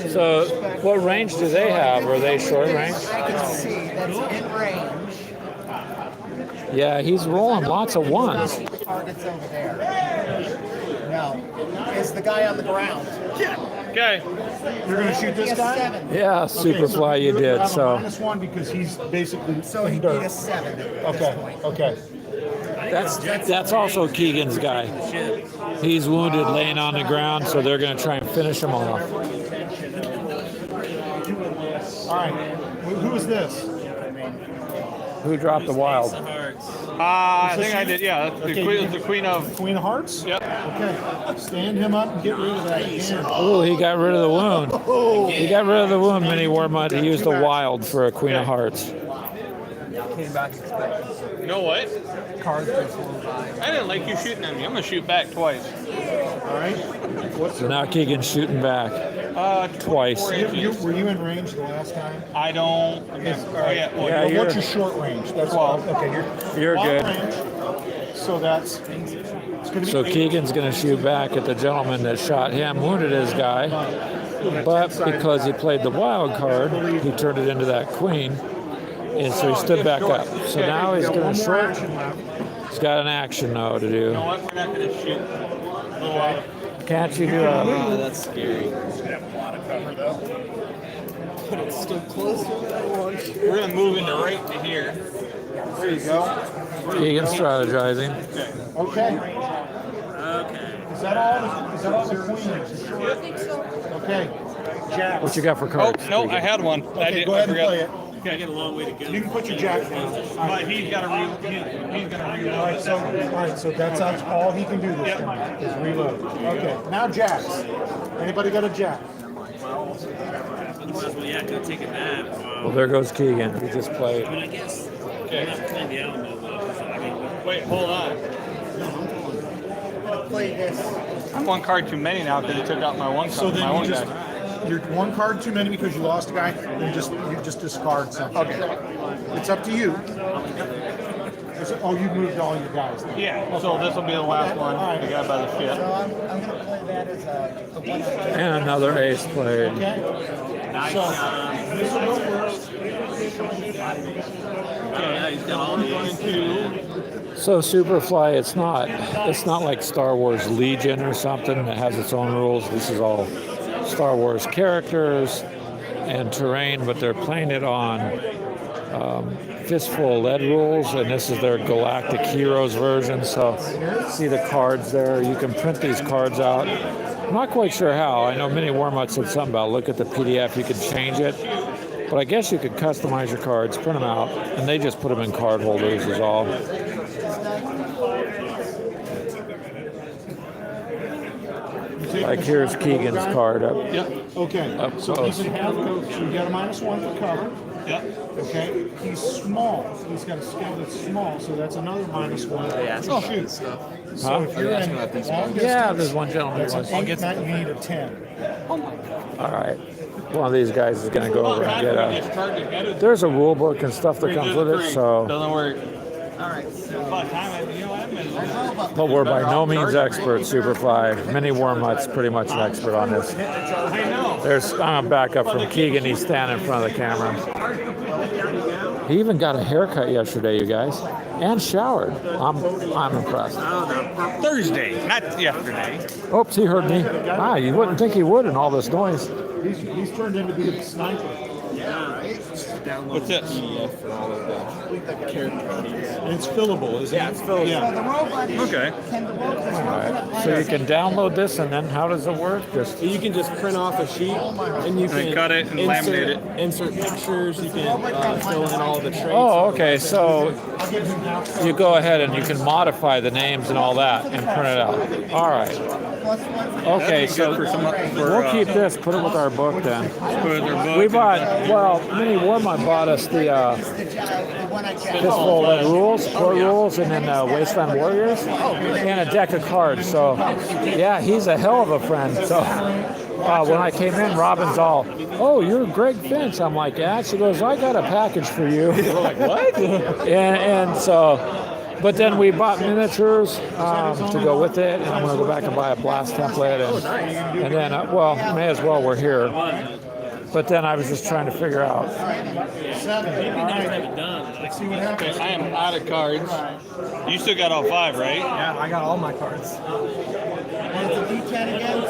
[SPEAKER 1] So, what range do they have? Are they short range?
[SPEAKER 9] I can see that's in range.
[SPEAKER 1] Yeah, he's rolling lots of 1s.
[SPEAKER 9] Target's over there. No. It's the guy on the ground.
[SPEAKER 2] Okay.
[SPEAKER 3] You're going to shoot this
[SPEAKER 9] He has
[SPEAKER 3] guy?
[SPEAKER 9] 7.
[SPEAKER 1] Yeah, Superfly, you did.
[SPEAKER 3] have a
[SPEAKER 1] So
[SPEAKER 3] -1 because he's basically
[SPEAKER 9] So he
[SPEAKER 3] in
[SPEAKER 9] beat
[SPEAKER 3] dirt.
[SPEAKER 9] a 7 at this
[SPEAKER 3] Okay.
[SPEAKER 9] point.
[SPEAKER 3] Okay.
[SPEAKER 1] that's also Keegan's guy. He's wounded, laying on the ground, so they're going to try and finish him off.
[SPEAKER 3] All right. Who is this?
[SPEAKER 1] Who dropped the wild?
[SPEAKER 6] Hearts.
[SPEAKER 2] I think I did. Yeah, that's
[SPEAKER 3] Okay,
[SPEAKER 2] the queen of.
[SPEAKER 3] Queen of Hearts?
[SPEAKER 2] Yep.
[SPEAKER 3] Okay. Stand him up and get rid of that again.
[SPEAKER 1] Oh, he got rid of the wound. He got rid of the wound, Mini Warmut. He used the wild for a Queen of Hearts.
[SPEAKER 2] You know what? I didn't like you shooting at me. I'm gonna shoot back twice.
[SPEAKER 3] All right.
[SPEAKER 1] So now Keegan's shooting back. Twice.
[SPEAKER 2] 4 inches.
[SPEAKER 3] Were you in range the last time?
[SPEAKER 2] I don't remember. Oh yeah. Well,
[SPEAKER 1] Yeah,
[SPEAKER 3] Well, what's
[SPEAKER 1] you're-
[SPEAKER 3] your short range? That's
[SPEAKER 2] 12.
[SPEAKER 3] Okay,
[SPEAKER 1] You're
[SPEAKER 3] long
[SPEAKER 1] good.
[SPEAKER 3] range. So it's going to be
[SPEAKER 1] So
[SPEAKER 3] 8.
[SPEAKER 1] Keegan's going to shoot back at the gentleman that shot him, wounded his guy. But because he played the wild card, he turned it into that queen. And so he stood back up. So now he's going to short. He's got an action now to
[SPEAKER 2] You
[SPEAKER 1] do.
[SPEAKER 2] know what? We're not gonna shoot.
[SPEAKER 1] Can't you do a...
[SPEAKER 6] That's scary. But it's still close to that one.
[SPEAKER 2] We're gonna move into right to here.
[SPEAKER 3] There you go.
[SPEAKER 1] Keegan strategizing.
[SPEAKER 3] Okay.
[SPEAKER 6] Okay.
[SPEAKER 3] Is that all the queens?
[SPEAKER 8] I think so.
[SPEAKER 3] Okay. Jack.
[SPEAKER 1] What you got for
[SPEAKER 2] Oh
[SPEAKER 1] cards?
[SPEAKER 2] no,
[SPEAKER 1] Keegan?
[SPEAKER 2] I had one. I
[SPEAKER 3] Okay,
[SPEAKER 2] didn't.
[SPEAKER 3] go ahead
[SPEAKER 2] I
[SPEAKER 3] and
[SPEAKER 2] forgot.
[SPEAKER 3] play it.
[SPEAKER 6] I got a long way to go.
[SPEAKER 3] You can put your jack down.
[SPEAKER 2] But he's got to he's gonna reload.
[SPEAKER 3] All right, so that's all he can do this time is reload. Okay, now jacks. Anybody got a jack?
[SPEAKER 6] Otherwise, well, yeah, go take a nap.
[SPEAKER 1] Well, there goes Keegan. He just played.
[SPEAKER 6] I mean, I guess I'm not playing the Alamo though. So, I mean,
[SPEAKER 2] Wait, hold on.
[SPEAKER 9] Play this.
[SPEAKER 2] I'm one card too many now because he took out my one card.
[SPEAKER 3] So then
[SPEAKER 2] my
[SPEAKER 3] you
[SPEAKER 2] one
[SPEAKER 3] just
[SPEAKER 2] guy.
[SPEAKER 3] you're one card too many because you lost a guy. Then you just discard something.
[SPEAKER 2] Okay.
[SPEAKER 3] It's up to you. Oh, you moved all your guys. Now.
[SPEAKER 2] Yeah. So this will be the last one.
[SPEAKER 3] All right.
[SPEAKER 2] The guy by the ship.
[SPEAKER 9] So I'm going to play that as the one.
[SPEAKER 1] And another ace played.
[SPEAKER 3] Okay. So this will go first.
[SPEAKER 6] yeah, he's got all the
[SPEAKER 2] One, two.
[SPEAKER 1] So Superfly, it's not like Star Wars Legion or something that has its own rules. This is all Star Wars characters and terrain, but they're playing it on Fistful of Lead rules, and this is their Galactic Heroes version. So see the cards there. You can print these cards out. I'm not quite sure how. I know Mini Warmut said something about look at the PDF, you could change it. But I guess you could customize your cards, print them out, and they just put them in card holders is all. Like here's Keegan's card up.
[SPEAKER 2] Yep.
[SPEAKER 3] Okay.
[SPEAKER 1] Up
[SPEAKER 3] So
[SPEAKER 1] close.
[SPEAKER 3] he can have so you got a -1 for cover.
[SPEAKER 2] Yep.
[SPEAKER 3] Okay. He's small. He's got a skill that's small, so that's another -1 to shoot. So
[SPEAKER 1] Huh?
[SPEAKER 3] if you're in long distance,
[SPEAKER 1] Yeah, there's one gentleman who
[SPEAKER 3] that's
[SPEAKER 1] wants.
[SPEAKER 3] an 8, not you need a 10.
[SPEAKER 1] All right. One of these guys is going to go over and get a.
[SPEAKER 2] Discard the head of
[SPEAKER 1] There's a rule book and stuff that comes with it, so.
[SPEAKER 2] doesn't work.
[SPEAKER 9] All right. So
[SPEAKER 2] By the time you know, I'm in.
[SPEAKER 1] But we're by no means experts, Superfly. Mini Warmut's pretty much an expert on this.
[SPEAKER 2] I know.
[SPEAKER 1] I'm a backup from Keegan. He's standing in front of the camera. He even got a haircut yesterday, you guys, and showered. I'm impressed.
[SPEAKER 2] Thursday, not yesterday.
[SPEAKER 1] Oops, he heard me. You wouldn't think he would in all this noise.
[SPEAKER 3] He's turned into be a sniper.
[SPEAKER 2] What's this?
[SPEAKER 3] And it's fillable, isn't it? Yeah, it's fillable.
[SPEAKER 9] the robot is.
[SPEAKER 2] Okay.
[SPEAKER 9] Can the robot is not
[SPEAKER 1] So you can download this, and then how does it work? Just
[SPEAKER 10] You can just print off a sheet and you can
[SPEAKER 2] cut it and laminate it.
[SPEAKER 10] Insert pictures. You can fill in all the traits.
[SPEAKER 1] oh, okay. So you go ahead and you can modify the names and all that and print it out. All right. Okay, so we'll keep this. Put it with our book then. We bought. Well, Mini Warmut bought us the Fistful of Lead rules, core rules, and then Wasteland Warriors, and a deck of cards. So, yeah, he's a hell of a friend. So, when I came in, Robin's all, "Oh, you're Greg Finch." I'm like, "Yeah." She goes, "I got a package for you." We're like, "What?" and so, but then we bought miniatures to go with it, and I'm going to go back and buy a blast template, and then, well, may as well. We're here. But then I was just trying to figure out.
[SPEAKER 3] 7. All right. Let's see what happens.
[SPEAKER 2] I am out of cards. You still got all 5, right?
[SPEAKER 10] Yeah, I got all my cards.
[SPEAKER 9] And it's a D10 again.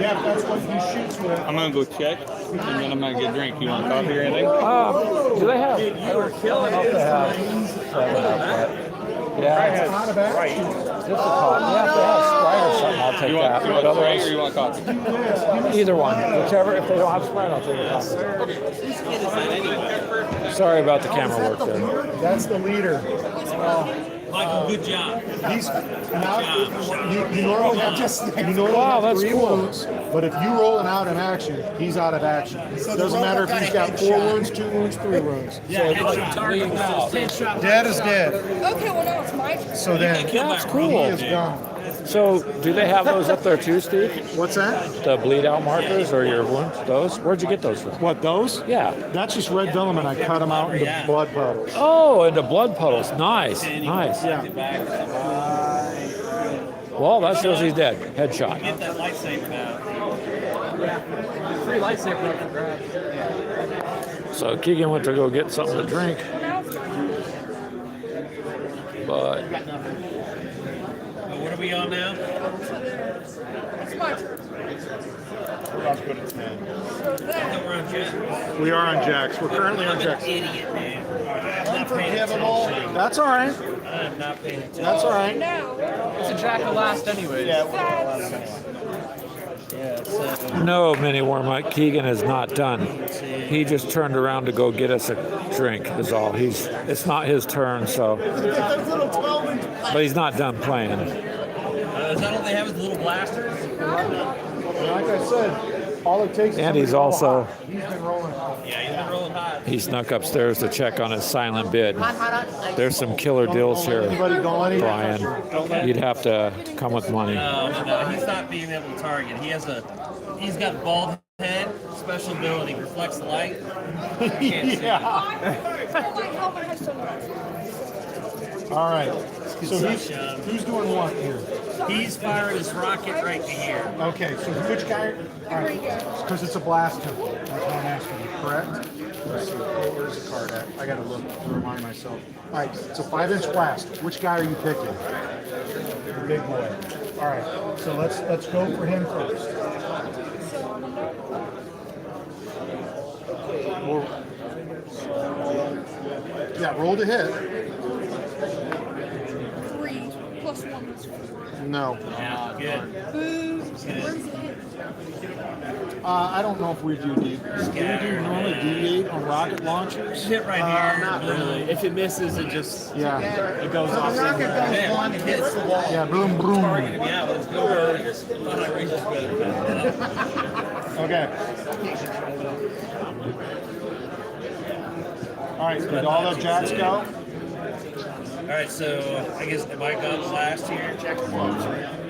[SPEAKER 3] Yeah, that's what he shoots with.
[SPEAKER 2] I'm gonna go check, and then I'm gonna get a drink. You want coffee or anything?
[SPEAKER 1] Do they have? I don't know if they have 7 up, yeah,
[SPEAKER 3] It's not a bad
[SPEAKER 1] just a call. Yeah, if they have Sprite or something, I'll take
[SPEAKER 2] You
[SPEAKER 1] that.
[SPEAKER 2] want
[SPEAKER 1] But
[SPEAKER 2] Sprite or
[SPEAKER 1] otherwise,
[SPEAKER 2] you want coffee?
[SPEAKER 1] either one, whichever. If they don't have Sprite, I'll take it. Sorry about the camera work there.
[SPEAKER 3] That's the leader.
[SPEAKER 4] Michael, good job.
[SPEAKER 3] He's now you normally have
[SPEAKER 1] Wow, that's
[SPEAKER 3] three
[SPEAKER 1] cool.
[SPEAKER 3] wounds, but if you roll an out in action, he's out of action.
[SPEAKER 9] So
[SPEAKER 3] Doesn't
[SPEAKER 9] the
[SPEAKER 3] matter if
[SPEAKER 9] robot
[SPEAKER 3] he's
[SPEAKER 9] got
[SPEAKER 3] got
[SPEAKER 9] a
[SPEAKER 3] 4
[SPEAKER 9] headshot.
[SPEAKER 3] wounds, 2 wounds, 3 wounds.
[SPEAKER 4] Yeah, headshot.
[SPEAKER 3] Dead is dead.
[SPEAKER 8] Okay, well now it's my turn.
[SPEAKER 3] So then
[SPEAKER 1] That's
[SPEAKER 3] he
[SPEAKER 1] cool.
[SPEAKER 3] is gone.
[SPEAKER 1] So, do they have those up there too, Steve?
[SPEAKER 3] What's that?
[SPEAKER 1] The bleed out markers or your wounds? Those? Where'd you get those from?
[SPEAKER 3] What, those?
[SPEAKER 1] Yeah.
[SPEAKER 3] That's just red filament. I cut them out into blood puddles.
[SPEAKER 1] Oh, and the blood puddles. Nice. Nice.
[SPEAKER 3] Yeah.
[SPEAKER 1] Well, that shows he's dead. Headshot.
[SPEAKER 6] Get that lightsaber now.
[SPEAKER 10] Free lightsaber for grab.
[SPEAKER 1] So Keegan went to go get something to drink,
[SPEAKER 8] Now it's my turn.
[SPEAKER 1] but
[SPEAKER 6] What are we on now?
[SPEAKER 8] It's my turn.
[SPEAKER 7] I'll put it 10.
[SPEAKER 8] So
[SPEAKER 6] I
[SPEAKER 8] then,
[SPEAKER 6] thought we're on jet.
[SPEAKER 3] We are on jacks. We're currently on jacks.
[SPEAKER 6] Idiot, man. I'm not paying
[SPEAKER 9] Unforgivable.
[SPEAKER 6] attention.
[SPEAKER 3] That's all right.
[SPEAKER 6] I'm not paying attention.
[SPEAKER 3] That's all right.
[SPEAKER 8] now,
[SPEAKER 10] It's a jack of last anyways.
[SPEAKER 8] that's
[SPEAKER 6] Yeah, so
[SPEAKER 1] no, Mini Warmite, Keegan is not done. He just turned around to go get us a drink. Is all. It's not his turn, so. But he's not done playing.
[SPEAKER 6] is that all they have is little blasters?
[SPEAKER 3] Like I said, all it takes is
[SPEAKER 1] And
[SPEAKER 3] somebody
[SPEAKER 1] he's
[SPEAKER 3] to roll
[SPEAKER 1] also
[SPEAKER 3] hot. He's been rolling hot.
[SPEAKER 6] Yeah, he's been rolling hot.
[SPEAKER 1] he snuck upstairs to check on his silent bid. There's some killer deals here,
[SPEAKER 3] Anybody don't let anybody.
[SPEAKER 1] Brian. You'd have to come with money.
[SPEAKER 6] No, he's not being able to target. He's got bald head, special ability, reflects the light.
[SPEAKER 3] Yeah.
[SPEAKER 8] my helmet has sunglasses.
[SPEAKER 3] All right. So who's doing what here?
[SPEAKER 6] He's firing his rocket right to here.
[SPEAKER 3] Okay. So which guy? All right. Because it's a blast turn. That's what I'm asking you, correct? Let's see. Where's the card at? I got to look to remind myself. All right. It's a 5-inch blast. Which guy are you picking? The big boy. All right. So let's go for him first. Yeah. Roll to hit.
[SPEAKER 8] 3 plus 1 is 4.
[SPEAKER 3] No.
[SPEAKER 6] Yeah, good.
[SPEAKER 8] Boo. Where's the hit?
[SPEAKER 3] I don't know if we do D. Do we do normally D8 on rocket launchers?
[SPEAKER 6] Hit right here.
[SPEAKER 10] Not really. If it misses, it just
[SPEAKER 3] Yeah.
[SPEAKER 10] it goes
[SPEAKER 9] So
[SPEAKER 10] off.
[SPEAKER 9] the rocket goes one, hits the wall.
[SPEAKER 3] Yeah. Boom, boom.
[SPEAKER 6] Yeah, let's go earlier. Thought I reached better.
[SPEAKER 3] Okay. All right. Did all the jacks go?
[SPEAKER 6] All right, so I guess am I going last here?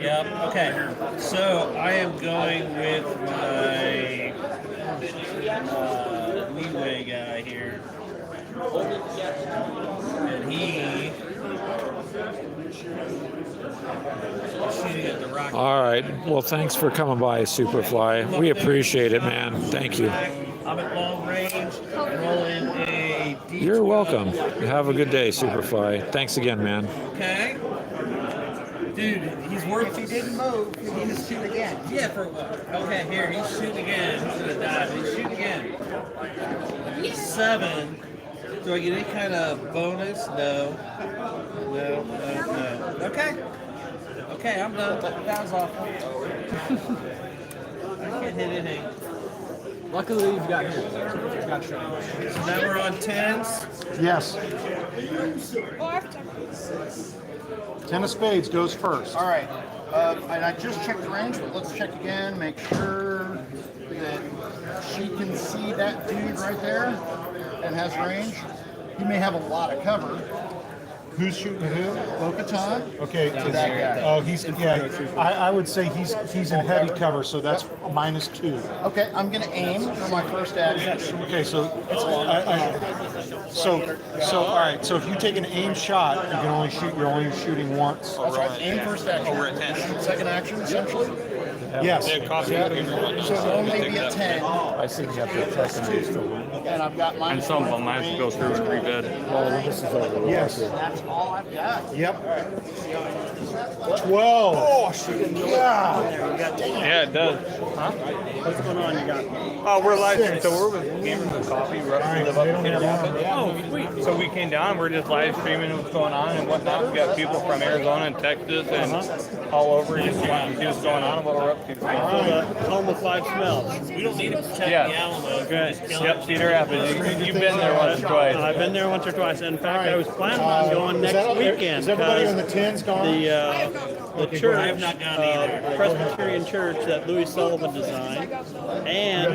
[SPEAKER 6] Yep. Okay. So I am going with my leeway guy here, and he is shooting at the rocket.
[SPEAKER 1] All right. Well, thanks for coming by, Superfly. We appreciate it, man. Thank you.
[SPEAKER 6] I'm at long range, rolling a D12.
[SPEAKER 1] You're welcome. Have a good day, Superfly. Thanks again, man.
[SPEAKER 6] Okay. Dude, he's worth.
[SPEAKER 9] If he didn't move, he just shoot again.
[SPEAKER 6] Yeah, for what? Okay, here, he's shooting again. He's gonna die, but he's shooting again. 7. Do I get any kind of bonus? No. No. Okay. Okay, I'm done. That was awful. I can't hit anything.
[SPEAKER 10] Luckily, you've got here. You've got show.
[SPEAKER 6] So now we're on 10s.
[SPEAKER 3] Yes.
[SPEAKER 8] Oh, I have 10.
[SPEAKER 3] 10 of spades goes first.
[SPEAKER 5] All right. And I just checked the range, but let's check again. Make sure that she can see that dude right there and has range. He may have a lot of cover.
[SPEAKER 3] Who's shooting who?
[SPEAKER 5] Bo-Katan.
[SPEAKER 3] Okay.
[SPEAKER 5] To that guy.
[SPEAKER 3] Oh, I would say he's in heavy cover, so that's -2.
[SPEAKER 5] Okay, I'm gonna aim for my first action.
[SPEAKER 3] Okay, so so all right. So if you take an aim shot, you can only shoot. You're only shooting once.
[SPEAKER 5] That's right. Aim first action.
[SPEAKER 2] We're at 10.
[SPEAKER 5] Second action, essentially.
[SPEAKER 3] Yes.
[SPEAKER 5] So it'll only be a 10,
[SPEAKER 1] I see you have to check
[SPEAKER 5] and I've got mine.
[SPEAKER 2] And some of them I have to go through pretty good.
[SPEAKER 1] This is over.
[SPEAKER 3] Yes.
[SPEAKER 5] That's all I've got.
[SPEAKER 3] Yep. 12. Oh, yeah.
[SPEAKER 2] Yeah, it does.
[SPEAKER 10] What's going on? You got
[SPEAKER 2] Oh, we're live streaming, so we're with Gamers and Coffee.
[SPEAKER 3] All right, they don't have one.
[SPEAKER 10] oh sweet.
[SPEAKER 2] So we came down. We're just live streaming what's going on and whatnot. We got people from Arizona and Texas and all over just wanting to see what's going on and what we're up to.
[SPEAKER 6] Home of 5 smells. We don't need to protect
[SPEAKER 2] Yeah.
[SPEAKER 6] the Alamo.
[SPEAKER 2] Good. Yep, Cedar Rapids. You've been there once or twice.
[SPEAKER 6] I've been there once or twice. In fact, I was planning on going next weekend.
[SPEAKER 3] Is everybody on the
[SPEAKER 6] because
[SPEAKER 3] 10's gone?
[SPEAKER 6] the church, I have not gone either. Presbyterian church that Louis Sullivan designed, and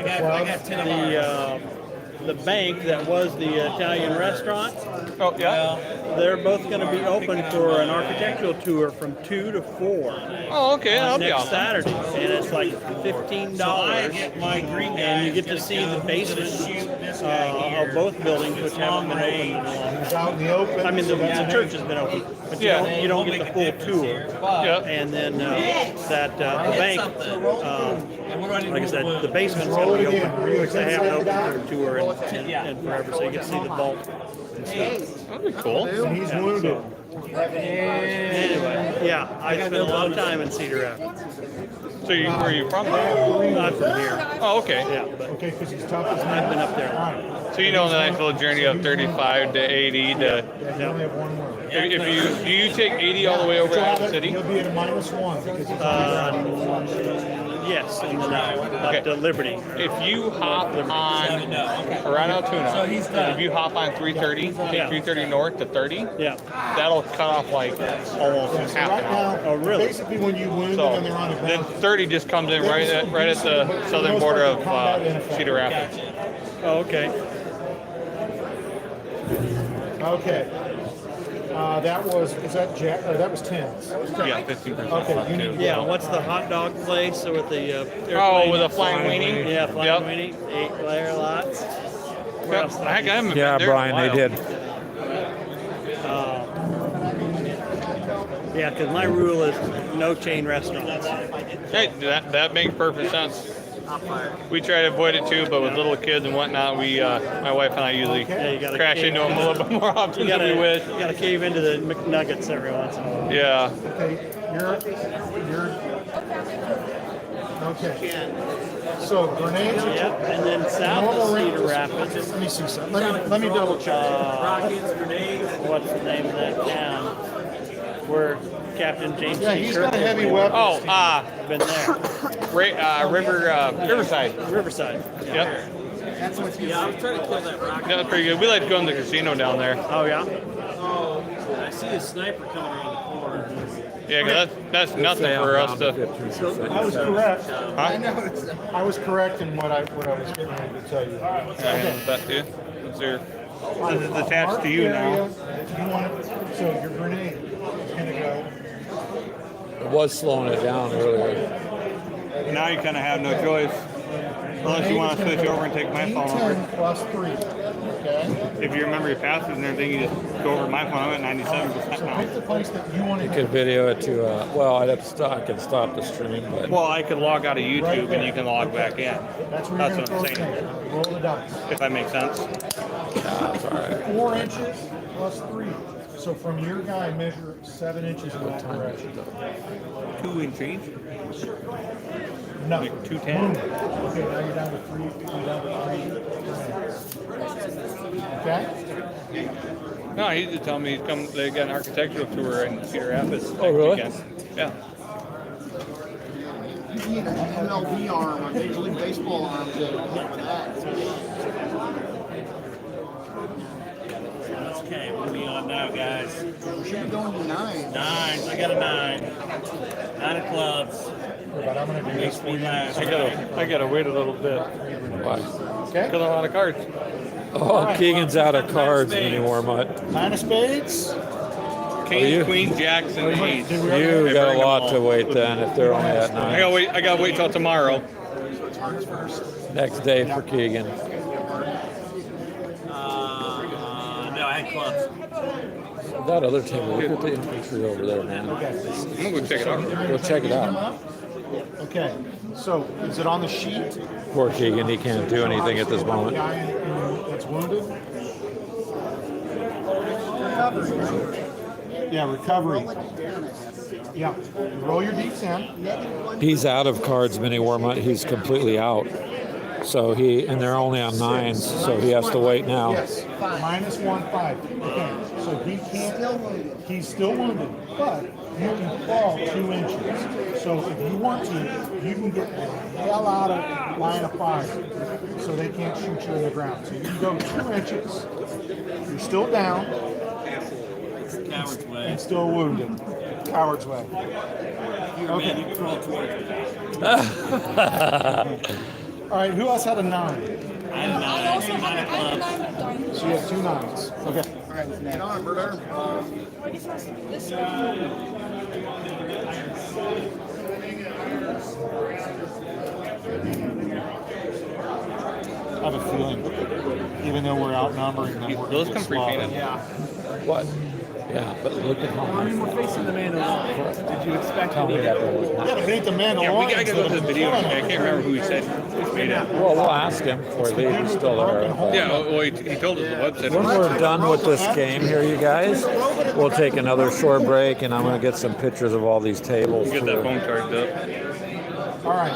[SPEAKER 6] the bank that was the Italian restaurant.
[SPEAKER 2] Oh, yeah.
[SPEAKER 6] They're both going to be open for an architectural tour from 2 to 4
[SPEAKER 2] Oh, okay. That'll be
[SPEAKER 6] next
[SPEAKER 2] awesome.
[SPEAKER 6] Saturday, and it's like $15. And you get to see the basement of both buildings, which haven't been open in a long
[SPEAKER 3] It's out in the open.
[SPEAKER 6] I mean, the church has been open, but you don't get the full tour.
[SPEAKER 2] Yeah.
[SPEAKER 6] And then the bank, like I said, the basement's going to be open, which they haven't opened for a tour in forever, so you get to see the vault and stuff.
[SPEAKER 2] That'd be cool.
[SPEAKER 3] And he's wounded.
[SPEAKER 6] Anyway, yeah, I spent a lot of time in Cedar Rapids.
[SPEAKER 2] So where are you from?
[SPEAKER 6] Not from here.
[SPEAKER 2] Oh, okay.
[SPEAKER 6] Yeah, but
[SPEAKER 3] Okay, because he's tough as
[SPEAKER 6] I've been up there.
[SPEAKER 2] So you know the nice little journey of 35 to 80 to.
[SPEAKER 3] Yeah, you only have one more.
[SPEAKER 2] If do you take 80 all the way over to Iowa City?
[SPEAKER 3] He'll be at a -1 because he's
[SPEAKER 6] Yes, and then up to Liberty.
[SPEAKER 2] If you hop on around Altoona, if you hop on 330, take 330 north to 30,
[SPEAKER 6] Yeah.
[SPEAKER 2] that'll cut off like almost half
[SPEAKER 3] right
[SPEAKER 2] an hour.
[SPEAKER 3] now.
[SPEAKER 6] Oh, really?
[SPEAKER 3] Basically, when you wound
[SPEAKER 2] So
[SPEAKER 3] them and they're on the
[SPEAKER 2] then
[SPEAKER 3] ground,
[SPEAKER 2] 30 just comes in right at the southern border of Cedar Rapids.
[SPEAKER 6] Oh, okay.
[SPEAKER 3] okay. That was that Jack? Or that was 10s.
[SPEAKER 2] Yeah, 15%.
[SPEAKER 3] Okay,
[SPEAKER 2] off
[SPEAKER 3] you
[SPEAKER 2] too.
[SPEAKER 3] need-
[SPEAKER 6] Yeah, what's the hot dog place with the
[SPEAKER 2] Oh, with a flying weenie?
[SPEAKER 6] Yeah, flying
[SPEAKER 2] Yep.
[SPEAKER 6] weenie. 8-layer lots. Where
[SPEAKER 2] Yep.
[SPEAKER 6] else?
[SPEAKER 2] Heck, I haven't
[SPEAKER 1] Yeah,
[SPEAKER 2] been there in a
[SPEAKER 1] Brian, they
[SPEAKER 2] while.
[SPEAKER 1] did.
[SPEAKER 6] Yeah, because my rule is no chain restaurants.
[SPEAKER 2] Hey, that makes perfect sense. We try to avoid it too, but with little kids and whatnot, my wife and I usually
[SPEAKER 6] Yeah, you gotta
[SPEAKER 2] crash
[SPEAKER 6] cave-
[SPEAKER 2] into them a little bit more often
[SPEAKER 6] You
[SPEAKER 2] than we wish.
[SPEAKER 6] gotta cave into the McNuggets every once in a while.
[SPEAKER 2] Yeah.
[SPEAKER 3] Okay, you're okay. So grenades are
[SPEAKER 6] Yep, and then south
[SPEAKER 3] normal
[SPEAKER 6] of
[SPEAKER 3] range.
[SPEAKER 6] Cedar Rapids.
[SPEAKER 3] Let me see something. Let me double check.
[SPEAKER 6] Rockets, grenades. What's the name of that town? Where Captain James
[SPEAKER 3] Yeah,
[SPEAKER 6] T.
[SPEAKER 3] he's
[SPEAKER 6] Kirk
[SPEAKER 3] got a heavy
[SPEAKER 6] was.
[SPEAKER 3] weapon.
[SPEAKER 2] Oh,
[SPEAKER 6] Been there.
[SPEAKER 2] Riverside.
[SPEAKER 6] Riverside.
[SPEAKER 2] Yep.
[SPEAKER 4] Yeah, I was trying to kill that rocket.
[SPEAKER 2] That's pretty good. We like to go in the casino down there.
[SPEAKER 6] Oh yeah.
[SPEAKER 4] Oh, I see a sniper coming around the corner.
[SPEAKER 2] Yeah, 'cause that's nothing for us to.
[SPEAKER 3] I was correct.
[SPEAKER 2] Huh?
[SPEAKER 3] I was correct in what I was getting ready to tell you.
[SPEAKER 2] Yeah, that too. It's there. This is attached to you
[SPEAKER 3] Mark
[SPEAKER 2] now.
[SPEAKER 3] area that you want it- So your grenade is gonna go.
[SPEAKER 1] It was slowing it down earlier.
[SPEAKER 2] Now you kind of have no choice. Unless you want to switch over and take my phone over.
[SPEAKER 3] D10 plus 3. Okay.
[SPEAKER 2] If you remember your passwords and everything, you just go over my phone. I'm at 97%
[SPEAKER 3] So
[SPEAKER 2] now.
[SPEAKER 3] pick the place that you want to
[SPEAKER 1] You could video it to, well, I'd have to stop, I could stop the stream, but
[SPEAKER 2] Well, I could log out of YouTube and you can log back in.
[SPEAKER 3] That's where
[SPEAKER 2] That's
[SPEAKER 3] you're
[SPEAKER 2] what
[SPEAKER 3] going
[SPEAKER 2] I'm
[SPEAKER 3] to
[SPEAKER 2] saying.
[SPEAKER 3] Roll the dice.
[SPEAKER 2] If that makes sense.
[SPEAKER 1] nah, it's all right.
[SPEAKER 3] 4 inches plus 3. So from your guy, measure 7 inches in that direction.
[SPEAKER 2] 2 and change.
[SPEAKER 3] No.
[SPEAKER 2] Like 210.
[SPEAKER 3] Okay, now you're down to 3. You're down to 3. Okay?
[SPEAKER 2] No, he just told me they got an architectural tour in Cedar Rapids.
[SPEAKER 1] Oh, really?
[SPEAKER 2] Weekend. Yeah.
[SPEAKER 5] You need an MLB arm, a Major League Baseball arm to hit with that.
[SPEAKER 6] Okay, what are we on now, guys?
[SPEAKER 5] We should be going to 9.
[SPEAKER 6] 9. I got a 9. 9 of clubs.
[SPEAKER 3] But I'm going to do this for you.
[SPEAKER 2] I gotta wait a little bit.
[SPEAKER 1] Why?
[SPEAKER 3] Okay?
[SPEAKER 2] Got a lot of cards.
[SPEAKER 1] Oh, Keegan's out of cards anymore, Mutt.
[SPEAKER 3] 9 of spades.
[SPEAKER 2] King,
[SPEAKER 1] you-
[SPEAKER 2] Queen, Jacks, and Ace.
[SPEAKER 3] Did we
[SPEAKER 1] You
[SPEAKER 3] already-
[SPEAKER 1] got a lot to wait then if they're only at
[SPEAKER 2] I
[SPEAKER 1] 9.
[SPEAKER 2] gotta wait till tomorrow.
[SPEAKER 1] Next day for Keegan.
[SPEAKER 6] No, I had clubs.
[SPEAKER 1] That other table, look at the infantry over there, man.
[SPEAKER 2] I'm gonna go check it out.
[SPEAKER 1] Go check it out.
[SPEAKER 3] Okay. So is it on the sheet?
[SPEAKER 1] Poor Keegan, he can't do anything at this moment.
[SPEAKER 3] Guy that's wounded? Yeah, recovery. Yeah. Roll your d10.
[SPEAKER 1] He's out of cards, Mini Warmutt. He's completely out. So and they're only on 9s, so he has to wait now.
[SPEAKER 3] Yes, -1, 5. Okay, so he can't. He's still wounded, but you can crawl 2 inches. So if you want to, you can get the hell out of line of fire, so they can't shoot you in the ground. So you can go 2 inches. You're still down.
[SPEAKER 4] Coward's way.
[SPEAKER 3] And still wounded. Coward's way.
[SPEAKER 4] Okay. You crawl towards me.
[SPEAKER 3] All right, who else had a 9?
[SPEAKER 4] I have
[SPEAKER 8] I also
[SPEAKER 4] 9. 9
[SPEAKER 8] have
[SPEAKER 4] of clubs.
[SPEAKER 8] a 9 dice.
[SPEAKER 3] So you have 2 9s. Okay.
[SPEAKER 5] All right, get on it, Berto.
[SPEAKER 8] Ready for this one?
[SPEAKER 3] I have a feeling, even though we're outnumbering them, we're
[SPEAKER 2] Those
[SPEAKER 3] gonna
[SPEAKER 2] come
[SPEAKER 3] get slaughtered.
[SPEAKER 2] pre-painted.
[SPEAKER 1] What? Yeah, but look at how
[SPEAKER 10] I mean, we're facing the Mandalorian. Did you expect
[SPEAKER 1] Tell me
[SPEAKER 10] any?
[SPEAKER 1] that there was not.
[SPEAKER 3] Yeah, but ain't the Mandalorian.
[SPEAKER 2] Yeah, we gotta go to the video. I can't remember who he said made it.
[SPEAKER 1] Well, we'll ask him before he leaves. He's still there.
[SPEAKER 2] Yeah, well, he told us the website.
[SPEAKER 1] When we're done with this game here, you guys, we'll take another short break, and I'm going to get some pictures of all these tables.
[SPEAKER 2] Get that phone charged up.
[SPEAKER 3] All right.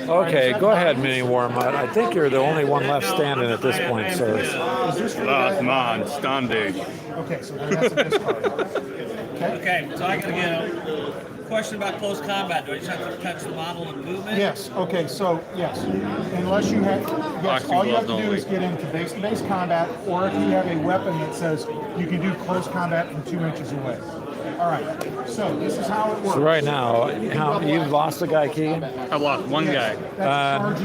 [SPEAKER 1] Okay, go ahead, Mini Warmut. I think you're the only one left standing at this point, sir.
[SPEAKER 3] Is this for the
[SPEAKER 2] Last
[SPEAKER 3] guy?
[SPEAKER 2] man standing.
[SPEAKER 3] Okay, so then that's a discard.
[SPEAKER 4] Okay, so I can get a question about close combat. Do I just have to touch the model and move it?
[SPEAKER 3] Yes. Okay. So yes, unless you have, yes,
[SPEAKER 2] Boxing
[SPEAKER 3] all you have to
[SPEAKER 2] gloves
[SPEAKER 3] do
[SPEAKER 2] only.
[SPEAKER 3] is get into base-to-base combat, or if you have a weapon that says you can do close combat from 2 inches away. All right. So this is how it works.
[SPEAKER 1] So right now, you've lost a guy, Keegan?
[SPEAKER 2] I've lost one guy.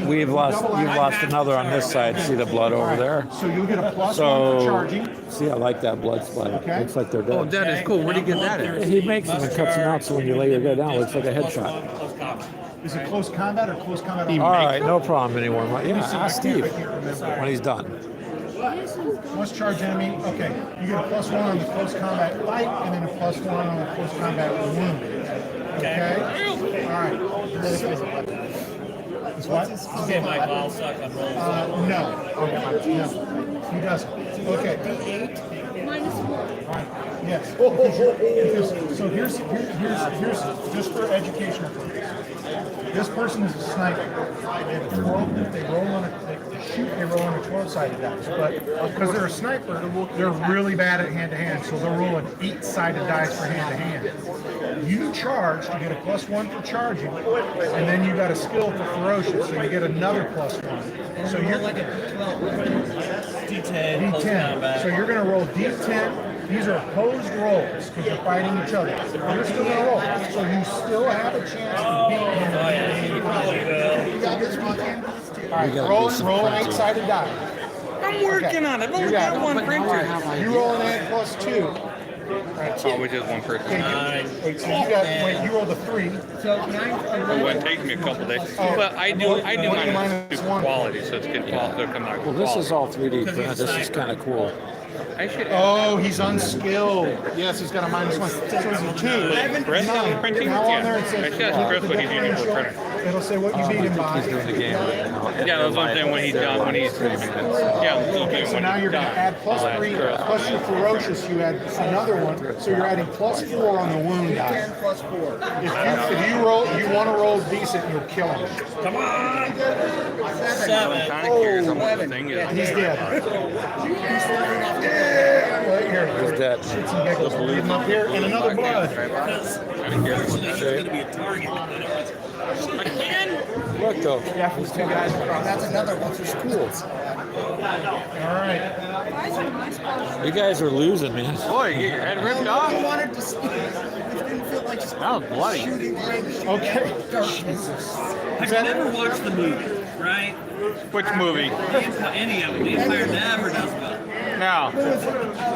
[SPEAKER 1] You've lost another on this side. See the blood over there?
[SPEAKER 3] So you'll get a +1 for
[SPEAKER 1] So,
[SPEAKER 3] charging.
[SPEAKER 1] see, I like that blood splatter.
[SPEAKER 3] Okay.
[SPEAKER 1] Looks like they're dead.
[SPEAKER 2] Oh, that is cool. Where'd he get that at?
[SPEAKER 1] He makes them and cuts them out, so when you lay your guy down, it looks like a headshot.
[SPEAKER 3] Is it close combat or close combat?
[SPEAKER 1] All right, no problem anymore. Yeah, ask Steve when he's done.
[SPEAKER 3] Must charge enemy. Okay, you get a +1 on the close combat fight, and then a +1 on the close combat wound. Okay. All right. Is what?
[SPEAKER 4] Okay, Michael, I'll suck on rolls.
[SPEAKER 3] No. Okay. No. He doesn't. Okay.
[SPEAKER 8] -1.
[SPEAKER 3] Right. Yes. So here's just for educational purposes. This person is a sniper. They roll on they roll on a 12-sided dice, but because they're a sniper, they're really bad at hand-to-hand, so they'll roll an 8-sided dice for hand-to-hand. You charge to get a +1 for charging, and then you got a skill for ferocious, so you get another +1. So you're like a
[SPEAKER 4] D10, close
[SPEAKER 3] D10.
[SPEAKER 4] combat.
[SPEAKER 3] So you're going to roll D10. These are opposed rolls because you're fighting each other. You're still going to roll. So you still have a chance to beat him.
[SPEAKER 5] You got this weekend?
[SPEAKER 3] All right, roll an 8-sided die.
[SPEAKER 2] I'm working on it. I've
[SPEAKER 3] You
[SPEAKER 2] only
[SPEAKER 3] got
[SPEAKER 2] got
[SPEAKER 3] it.
[SPEAKER 2] one printer.
[SPEAKER 3] You roll an 8 +2.
[SPEAKER 2] Oh, we just one person.
[SPEAKER 3] Wait, so you got, you rolled a 3.
[SPEAKER 9] So 9
[SPEAKER 2] It wouldn't take me a couple days. But I do minus 2 for quality, so it's good quality. It'll come out
[SPEAKER 1] Well,
[SPEAKER 2] good
[SPEAKER 1] this is
[SPEAKER 2] quality.
[SPEAKER 1] all 3D printed. This is kind of cool.
[SPEAKER 2] I should
[SPEAKER 3] Oh, he's unskilled. Yes, he's got a -1. So it's a 2.
[SPEAKER 2] Chris on printing?
[SPEAKER 3] Now on there
[SPEAKER 2] Yeah.
[SPEAKER 3] it says
[SPEAKER 2] I should ask Chris what he's using for printer.
[SPEAKER 3] it'll say what you beat him by.
[SPEAKER 1] He's doing the game right now.
[SPEAKER 2] Yeah, that's what I'm saying when he's done, when he's, yeah,
[SPEAKER 3] Okay, so now you're going to add +3, plus your ferocious, you add another one, so you're adding +4 on the wound die.
[SPEAKER 5] 10 +4.
[SPEAKER 3] If you want to roll decent, you'll kill him.
[SPEAKER 4] Come on!
[SPEAKER 2] 7.
[SPEAKER 4] 7.
[SPEAKER 2] I'm kind of curious on what the thing is.
[SPEAKER 3] He's dead. Right here.
[SPEAKER 1] He's dead.
[SPEAKER 3] Shits and giggles. We'll leave him up here, and another blood.
[SPEAKER 4] Unfortunately, he's going to be a target.
[SPEAKER 1] Look, though.
[SPEAKER 3] Yeah, these 2 guys across.
[SPEAKER 5] That's another one for schools.
[SPEAKER 3] All right.
[SPEAKER 8] Guys are nice guys.
[SPEAKER 1] You guys are losing, man.
[SPEAKER 2] Boy, you get your head ripped
[SPEAKER 5] I
[SPEAKER 2] off.
[SPEAKER 5] wanted to see. It didn't feel like
[SPEAKER 2] That was bloody.
[SPEAKER 5] shooting range.
[SPEAKER 3] Okay.
[SPEAKER 4] Have you never watched the movie, right?
[SPEAKER 2] Which movie?
[SPEAKER 4] Any of them. The Empire never does well.
[SPEAKER 2] Now,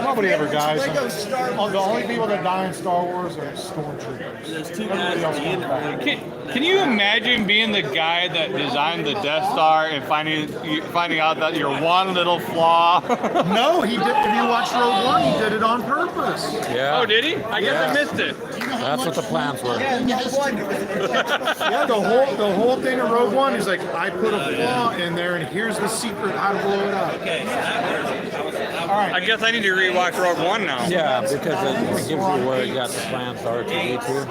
[SPEAKER 3] Nobody ever dies.
[SPEAKER 5] Lego Star Wars.
[SPEAKER 3] The only people that die in Star Wars are stormtroopers.
[SPEAKER 4] There's 2 guys at the end that really
[SPEAKER 2] can you imagine being the guy that designed the Death Star and finding out that your one little flaw?
[SPEAKER 3] No, he did. If you watch Rogue One, he did it on purpose.
[SPEAKER 1] Yeah.
[SPEAKER 2] Oh, did he? I guess I missed it.
[SPEAKER 1] That's what the plans were.
[SPEAKER 3] Yeah, the whole thing of Rogue One is like, I put a flaw in there, and here's the secret how to blow it up.
[SPEAKER 4] Okay, so that was
[SPEAKER 2] I guess I need to rewatch Rogue One now.
[SPEAKER 1] Yeah, because it gives you where you got the plans R2D2.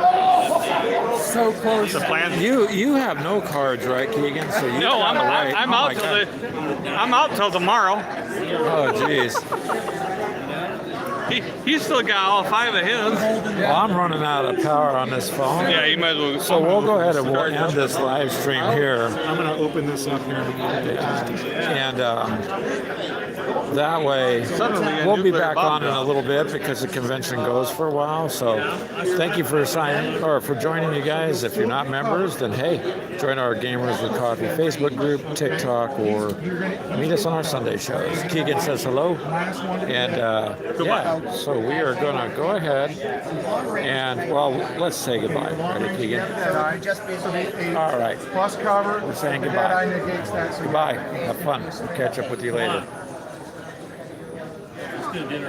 [SPEAKER 10] So close.
[SPEAKER 2] The plans.
[SPEAKER 1] You have no cards, right, Keegan? So you
[SPEAKER 2] No,
[SPEAKER 1] gotta wait.
[SPEAKER 2] I'm
[SPEAKER 1] Oh
[SPEAKER 2] out
[SPEAKER 1] my
[SPEAKER 2] till
[SPEAKER 1] God.
[SPEAKER 2] I'm out till tomorrow.
[SPEAKER 1] Oh, jeez.
[SPEAKER 2] He's still got all 5 of his.
[SPEAKER 1] Well, I'm running out of power on this phone.
[SPEAKER 2] Yeah, you might as well.
[SPEAKER 1] So we'll go ahead and we'll end this live stream here.
[SPEAKER 3] I'm going to open this up here.
[SPEAKER 1] And that way, we'll be back on in a little bit because the convention goes for a while. So thank you for for joining, you guys. If you're not members, then hey, join our Gamers with Coffee Facebook group, TikTok, or meet us on our Sunday shows. Keegan says hello. And yeah, so we are going to go ahead and, well, let's say goodbye. Ready, Keegan?
[SPEAKER 9] Just basically
[SPEAKER 1] All right.
[SPEAKER 3] Plus cover.
[SPEAKER 1] We're saying
[SPEAKER 3] Dead
[SPEAKER 1] goodbye.
[SPEAKER 3] eye negates that. So
[SPEAKER 1] Goodbye. Have fun. We'll catch up with you later.
[SPEAKER 4] Let's do dinner.